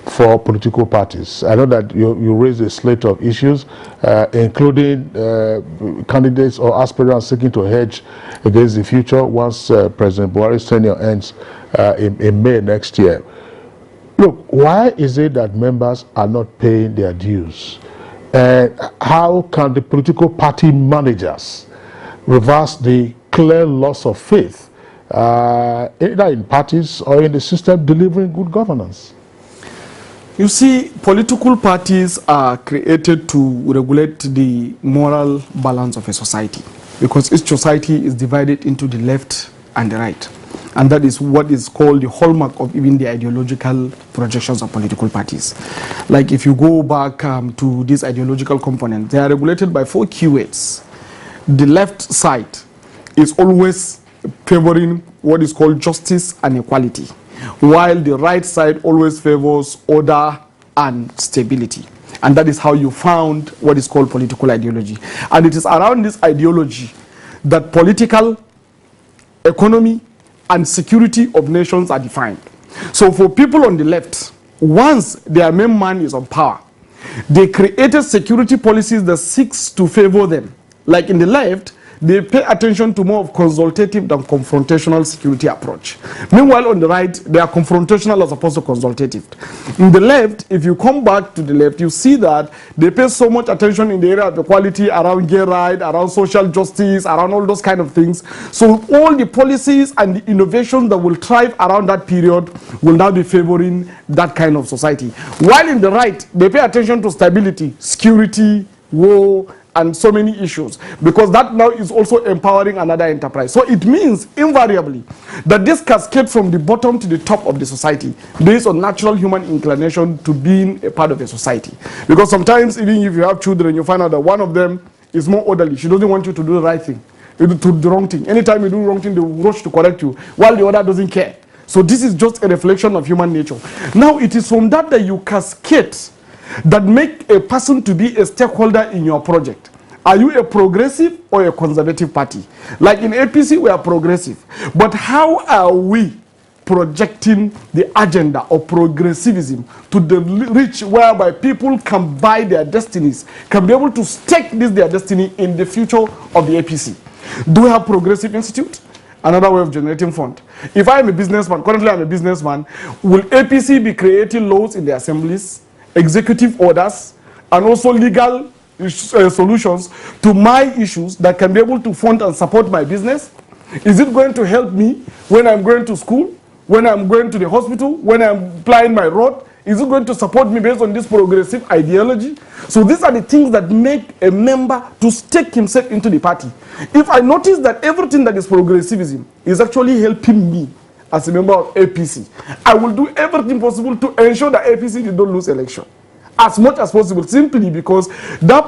for political parties. I know that you raised a slate of issues, including candidates or aspirants seeking to hedge against the future once President Buhari's tenure ends in May next year. Look, why is it that members are not paying their dues? And how can the political party managers reverse the clear loss of faith, either in parties or in the system delivering good governance? You see, political parties are created to regulate the moral balance of a society, because each society is divided into the left and the right. And that is what is called the hallmark of even the ideological projections of political parties. Like if you go back to this ideological component, they are regulated by 4 keywords. The left side is always favoring what is called justice and equality, while the right side always favors order and stability. And that is how you found what is called political ideology. And it is around this ideology that political, economy, and security of nations are defined. So for people on the left, once their main man is on power, they created security policies that seeks to favor them. Like in the left, they pay attention to more of consultative than confrontational security approach. Meanwhile, on the right, they are confrontational as opposed to consultative. In the left, if you come back to the left, you see that they pay so much attention in the area of equality, around gay rights, around social justice, around all those kind of things. So all the policies and the innovations that will thrive around that period will now be favoring that kind of society. While in the right, they pay attention to stability, security, war, and so many issues, because that now is also empowering another enterprise. So it means invariably that this cascade from the bottom to the top of the society based on natural human inclination to being a part of a society. Because sometimes even if you have children, you find out that one of them is more orderly. She doesn't want you to do the right thing, you do the wrong thing. Anytime you do the wrong thing, they will rush to correct you, while the other doesn't care. So this is just a reflection of human nature. Now it is from that you cascade that make a person to be a stakeholder in your project. Are you a progressive or a conservative party? Like in APC, we are progressive. But how are we projecting the agenda of progressivism to the reach whereby people can buy their destinies, can be able to stake this their destiny in the future of the APC? Do we have progressive institute? Another way of generating fund. If I am a businessman, currently I'm a businessman, will APC be creating laws in the assemblies, executive orders, and also legal solutions to my issues that can be able to fund and support my business? Is it going to help me when I'm going to school, when I'm going to the hospital, when I'm applying my road? Is it going to support me based on this progressive ideology? So these are the things that make a member to stake himself into the party. If I notice that everything that is progressivism is actually helping me as a member of APC, I will do everything possible to ensure that APC did not lose election as much as possible, simply because that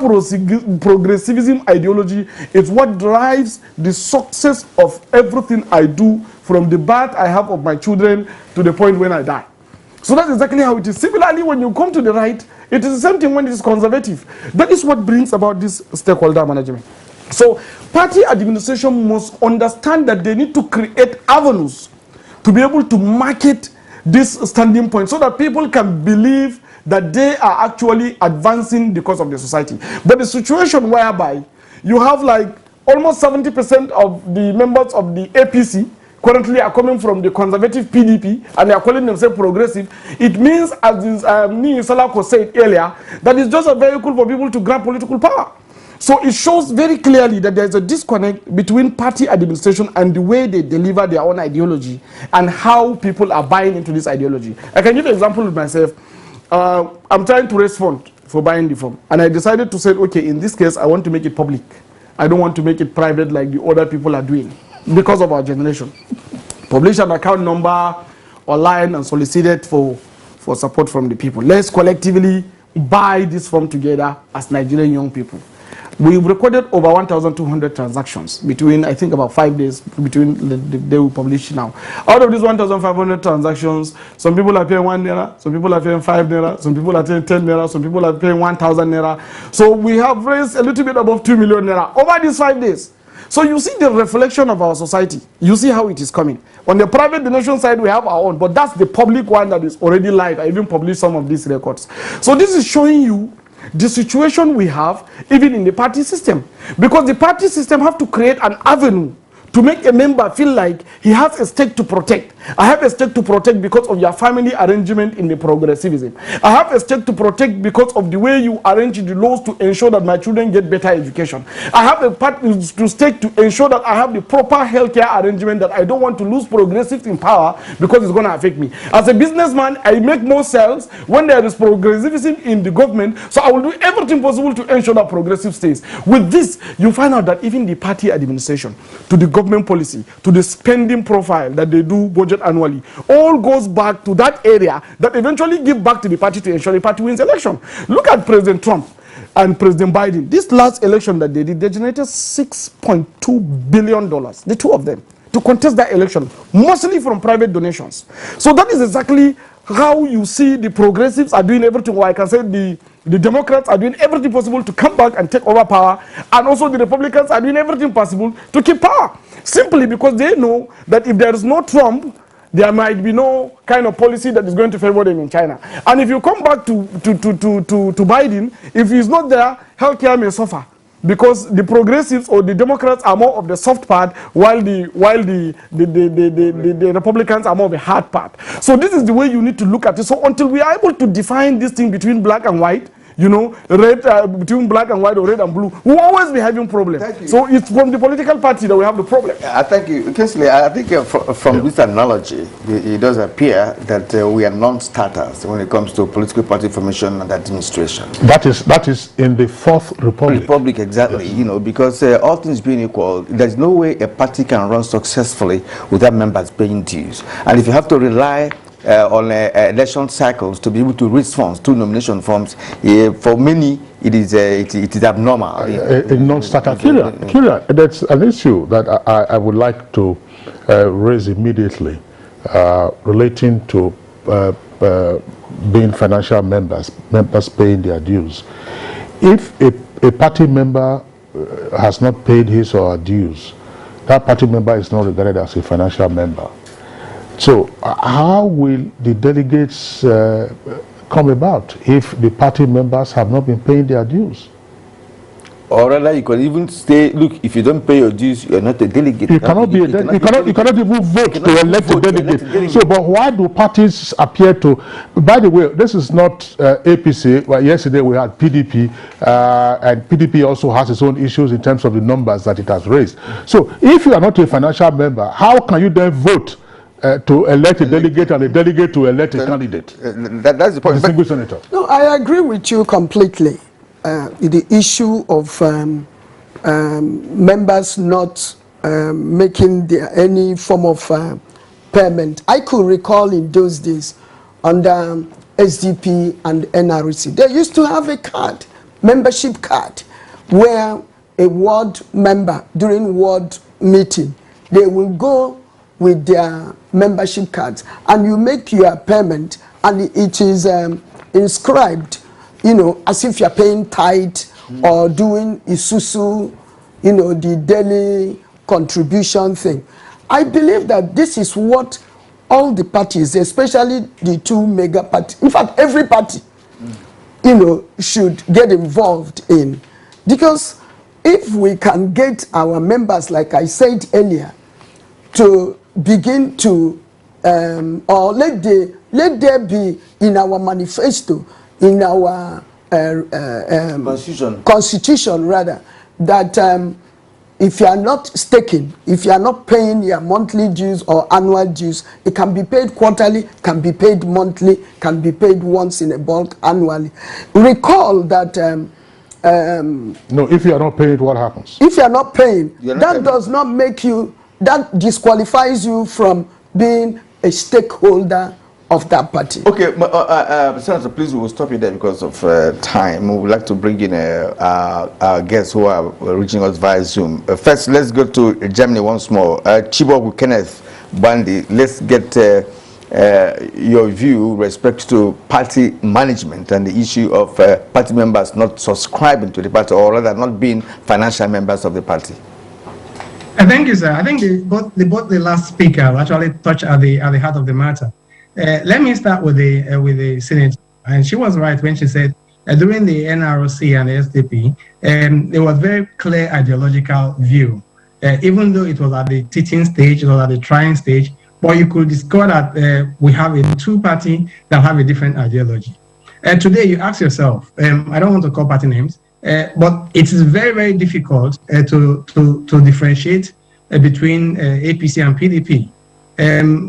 progressivism ideology is what drives the success of everything I do, from the birth I have of my children to the point when I die. So that's exactly how it is. Similarly, when you come to the right, it is the same thing when it is conservative. That is what brings about this stakeholder management. So party administration must understand that they need to create avenues to be able to market this standing point so that people can believe that they are actually advancing the cause of the society. But the situation whereby you have like almost 70% of the members of the APC currently are coming from the conservative PDP and they are calling themselves progressive, it means, as Ni Salako said earlier, that it's just a vehicle for people to grab political power. So it shows very clearly that there is a disconnect between party administration and the way they deliver their own ideology and how people are buying into this ideology. I can give an example with myself. I'm trying to raise funds for buying the form, and I decided to say, okay, in this case, I want to make it public. I don't want to make it private like the other people are doing because of our generation. Publish an account number online and solicit it for support from the people. Let's collectively buy this form together as Nigerian young people. We've recorded over 1,200 transactions between, I think, about 5 days between the day we publish now. Out of these 1,500 transactions, some people are paying 1 naira, some people are paying 5 naira, some people are paying 10 naira, some people are paying 1,000 naira. So we have raised a little bit above 2 million naira over these 5 days. So you see the reflection of our society. You see how it is coming. On the private donation side, we have our own, but that's the public one that is already live. I even published some of these records. So this is showing you the situation we have even in the party system, because the party system have to create an avenue to make a member feel like he has a stake to protect. I have a stake to protect because of your family arrangement in the progressivism. I have a stake to protect because of the way you arrange the laws to ensure that my children get better education. I have a part to stake to ensure that I have the proper healthcare arrangement, that I don't want to lose progressives in power because it's going to affect me. As a businessman, I make more sales when there is progressivism in the government, so I will do everything possible to ensure that progressive stays. With this, you find out that even the party administration, to the government policy, to the spending profile that they do budget annually, all goes back to that area that eventually give back to the party to ensure the party wins election. Look at President Trump and President Biden. This last election that they did, they generated $6.2 billion, the two of them, to contest that election, mostly from private donations. So that is exactly how you see the progressives are doing everything, or I can say the Democrats are doing everything possible to come back and take over power, and also the Republicans are doing everything possible to keep power, simply because they know that if there is no Trump, there might be no kind of policy that is going to favor them in China. And if you come back to Biden, if he's not there, healthcare may suffer, because the progressives or the Democrats are more of the soft part, while the Republicans are more of the hard part. So this is the way you need to look at it. So until we are able to define this thing between black and white, you know, red, between black and white or red and blue, we'll always be having problems. So it's from the political party that we have the problem. I thank you. Kinsley, I think from this analogy, it does appear that we are non-starters when it comes to political party formation and administration. That is in the Fourth Republic. Republic, exactly. Yes. You know, because all things being equal, there's no way a party can run successfully without members paying dues. And if you have to rely on election cycles to be able to raise funds, to nomination forms, for many it is abnormal. A non-starter. Kyria, that's an issue that I would like to raise immediately, relating to being financial members paying their dues. If a party member has not paid his or her dues, that party member is not regarded as a financial member. So how will the delegates come about if the party members have not been paying their dues? Or rather, you can even say, look, if you don't pay your dues, you're not a delegate. You cannot be a delegate. You cannot even vote to elect a delegate. So, but why do parties appear to? By the way, this is not APC. Well, yesterday we had PDP, and PDP also has its own issues in terms of the numbers that it has raised. So, if you are not a financial member, how can you then vote to elect a delegate and a delegate to elect a candidate? That's the point. Distinguished Senator. No, I agree with you completely. The issue of members not making any form of payment. I could recall in those days under SDP and NRC, they used to have a card, membership card, where a ward member during ward meeting, they will go with their membership cards and you make your payment and it is inscribed, you know, as if you're paying tithe or doing isusu, you know, the daily contribution thing. I believe that this is what all the parties, especially the two mega parties, in fact, every party, you know, should get involved in. Because if we can get our members, like I said earlier, to begin to, or let there be in our manifesto, in our constitution rather, that if you are not staking, if you are not paying your monthly dues or annual dues, it can be paid quarterly, can be paid monthly, can be paid once in a bulk annually. Recall that no, if you are not paying, what happens? If you are not paying, that does not make you, that disqualifies you from being a stakeholder of that party. Okay, Senator, please, we will stop you there because of time. We would like to bring in our guests who are reaching us via Zoom. First, let's go to Germany once more. Chibok Kenneth Bandi, let's get your view with respect to party management and the issue of party members not subscribing to the party, or rather not being financial members of the party. Thank you, sir. I think both the last speaker actually touched at the heart of the matter. Let me start with the senator, and she was right when she said during the NRC and the SDP, there was very clear ideological view, even though it was at the teaching stage, it was at the trying stage, but you could discover that we have a two-party that have a different ideology. Today, you ask yourself, I don't want to call party names, but it is very, very difficult to differentiate between APC and PDP.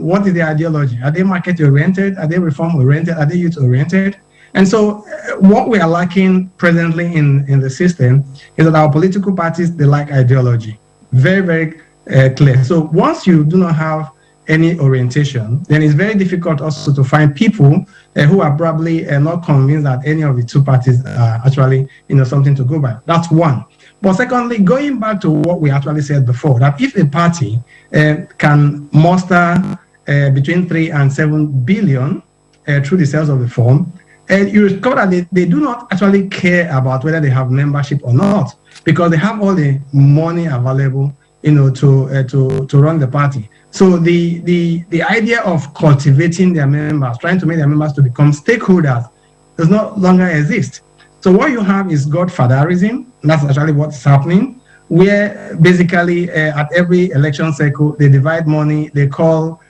What is the ideology? Are they market-oriented? Are they reform-oriented? Are they youth-oriented? And so what we are lacking presently in the system is that our political parties, they lack ideology. Very, very clear. So once you do not have any orientation, then it's very difficult also to find people who are probably not convinced that any of the two parties are actually, something to go by. That's one. But secondly, going back to what we actually said before, that if a party can muster between 3 and 7 billion through the sales of the form, and you discover that they do not actually care about whether they have membership or not, because they have all the money available, to run the party. So the idea of cultivating their members, trying to make their members to become stakeholders, does not longer exist. So what you have is godfatherism. That's actually what's happening, where basically at every election cycle they divide money, they call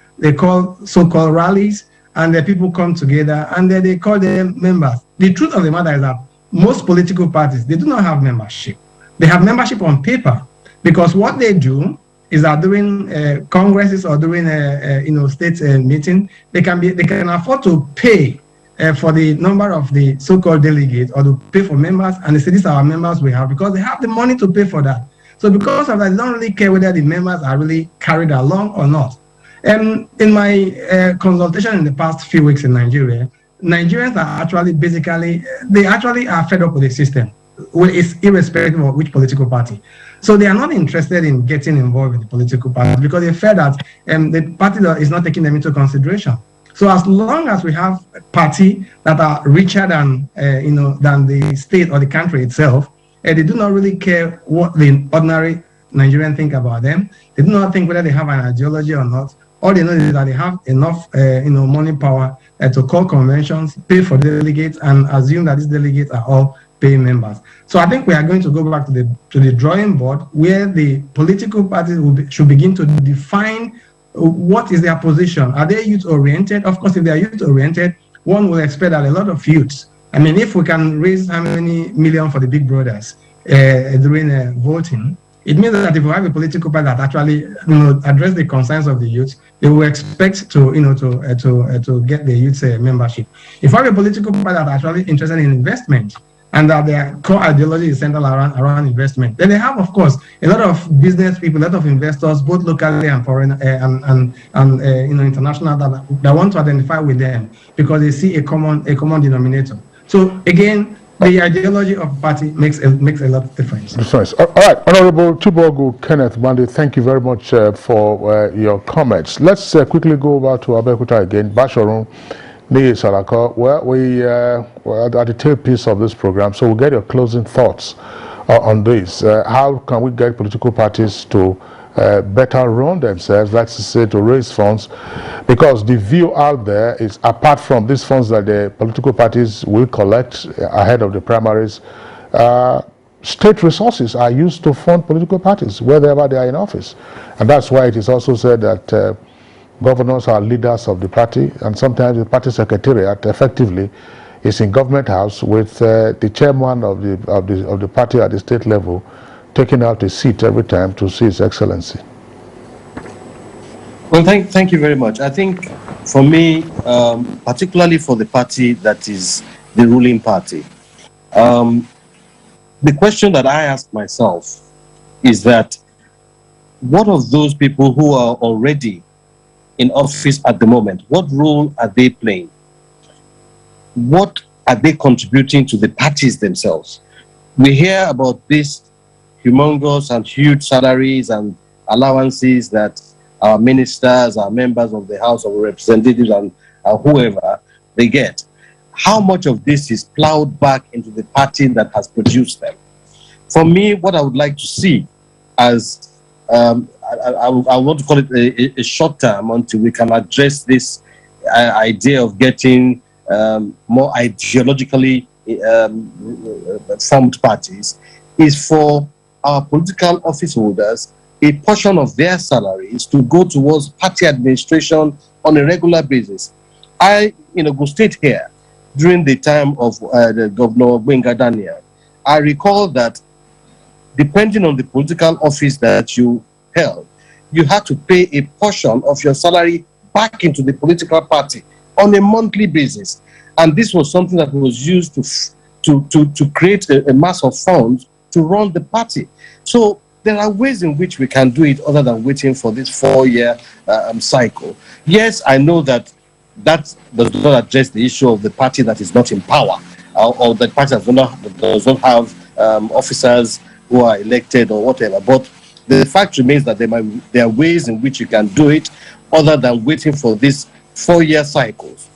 so-called rallies, and the people come together and then they call them members. The truth of the matter is that most political parties, they do not have membership. They have membership on paper, because what they do is that during congresses or during state meeting, they can afford to pay for the number of the so-called delegates, or to pay for members, and they say these are our members we have, because they have the money to pay for that. So because of that, they don't really care whether the members are really carried along or not. In my consultation in the past few weeks in Nigeria, Nigerians are actually they are fed up with the system. It's irrespective of which political party. So they are not interested in getting involved in the political party, because they fear that the party is not taking them into consideration. So as long as we have a party that are richer than the state or the country itself, they do not really care what the ordinary Nigerian think about them. They do not think whether they have an ideology or not. All they know is that they have enough money power to call conventions, pay for delegates, and assume that these delegates are all paying members. So I think we are going to go back to the drawing board, where the political parties should begin to define what is their position. Are they youth-oriented? Of course, if they are youth-oriented, one will expect that a lot of youths, I mean, if we can raise how many million for the big brothers during voting, it means that if we have a political party that actually address the concerns of the youth, they will expect to get the youth membership. If we have a political party that actually interested in investment, and that their core ideology is centered around investment, then they have, of course, a lot of business people, a lot of investors, both locally and foreign and international, that want to identify with them, because they see a common denominator. So again, the ideology of party makes a lot of difference. All right, Honorable Chibuogu Kenneth Gbandi, thank you very much for your comments. Let's quickly go over to Abeokuta again. Basharun Niyi Salako, where we're at the tail piece of this program, so we'll get your closing thoughts on this. How can we get political parties to better run themselves, let's say, to raise funds? Because the view out there is, apart from these funds that the political parties will collect ahead of the primaries, state resources are used to fund political parties wherever they are in office. And that's why it is also said that governors are leaders of the party, and sometimes the party secretariat effectively is in government house with the chairman of the party at the state level taking out a seat every time to see His Excellency. Well, thank you very much. I think for me, particularly for the party that is the ruling party, the question that I ask myself is that what of those people who are already in office at the moment, what role are they playing? What are they contributing to the parties themselves? We hear about these humongous and huge salaries and allowances that our ministers, our members of the House of Representatives and whoever they get. How much of this is plowed back into the party that has produced them? For me, what I would like to see as I want to call it a short term until we can address this idea of getting more ideologically formed parties, is for our political office holders a portion of their salaries to go towards party administration on a regular basis. In Ogun State here, during the time of the Governor Gbenga Daniel, I recall that depending on the political office that you held, you had to pay a portion of your salary back into the political party on a monthly basis. And this was something that was used to create a mass of funds to run the party. So there are ways in which we can do it other than waiting for this 4-year cycle. Yes, I know that does not address the issue of the party that is not in power, or the party that does not have officers who are elected or whatever. But the fact remains that there are ways in which you can do it other than waiting for these 4-year cycles.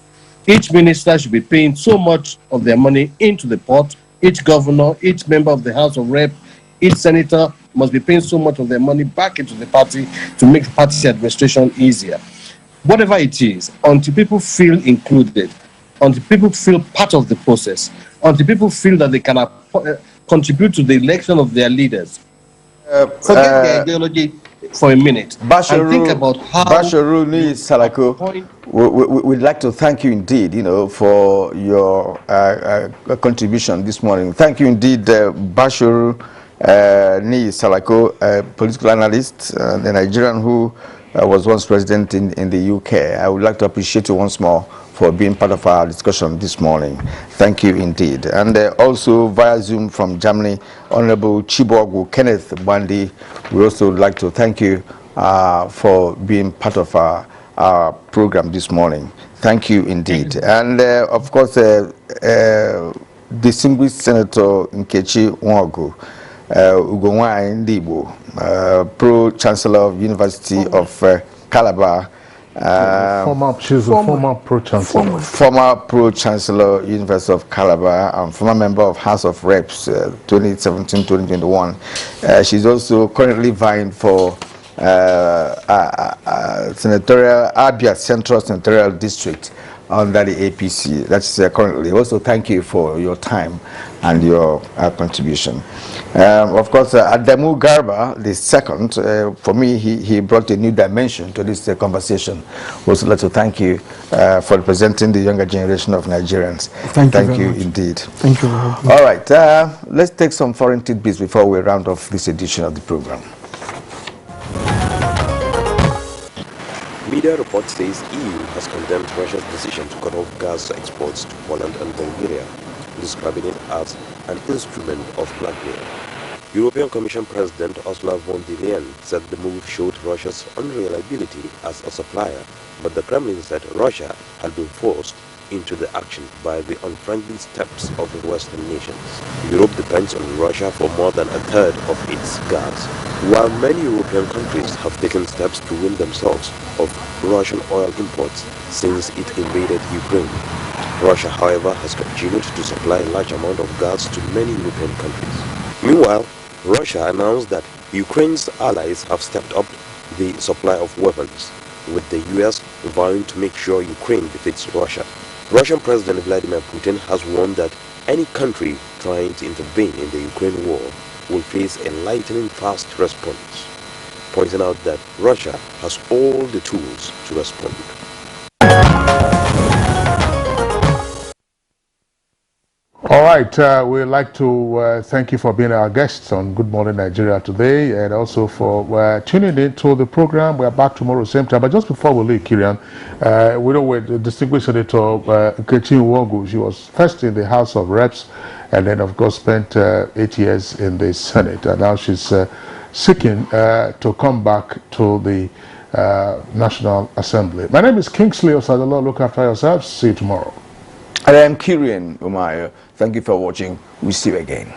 Each minister should be paying so much of their money into the pot. Each governor, each member of the House of Rep, each senator must be paying so much of their money back into the party to make the party administration easier. Whatever it is, until people feel included, until people feel part of the process, until people feel that they can contribute to the election of their leaders. Forget their ideology for a minute and think about how Basharu Ni Salako, we'd like to thank you indeed, for your contribution this morning. Thank you indeed, Basharu Ni Salako, a political analyst, the Nigerian who was once president in the UK. I would like to appreciate you once more for being part of our discussion this morning. Thank you indeed. And also via Zoom from Germany, Honorable Chibogu Kenneth Bandi, we also would like to thank you for being part of our program this morning. Thank you indeed. And of course, distinguished Senator Nkechi Nwogu, Ugonwa Ndibo, Pro-Chancellor of University of Calabar, former pro-chancellor. Former pro-chancellor, University of Calabar, and former member of House of Reps, 2017-2021. She's also currently vying for senatorial Abia Central Senatorial District under the APC. That's currently. Also, thank you for your time and your contribution. Of course, Adamu Garba, the second, for me, he brought a new dimension to this conversation. Also, like to thank you for representing the younger generation of Nigerians. Thank you indeed. Thank you very much. All right, let's take some foreign tidbits before we round off this edition of the program. Media report says EU has condemned Russia's decision to cut off gas exports to Poland and Bulgaria, describing it as an instrument of blackmail. European Commission President Ursula von der Leyen said the move showed Russia's unreliability as a supplier, but the Kremlin said Russia had been forced into the action by the unfriendly steps of the Western nations. Europe depends on Russia for more than a third of its gas. While many European countries have taken steps to rid themselves of Russian oil imports since it invaded Ukraine, Russia, however, has continued to supply a large amount of gas to many European countries. Meanwhile, Russia announced that Ukraine's allies have stepped up the supply of weapons, with the US vowing to make sure Ukraine defeats Russia. Russian President Vladimir Putin has warned that any country trying to intervene in the Ukraine war will face a lightning-fast response, pointing out that Russia has all the tools to respond. All right, we'd like to thank you for being our guests on Good Morning Nigeria today, and also for tuning in to the program. We're back tomorrow same time. But just before we leave, Kirian, we know with the distinguished Senator Nkechi Nwogu. She was first in the House of Reps, and then of course spent 8 years in the Senate, and now she's seeking to come back to the National Assembly. My name is Kingsley Osadolo. Look after yourselves. See you tomorrow. I am Kirian Umayo. Thank you for watching. We'll see you again.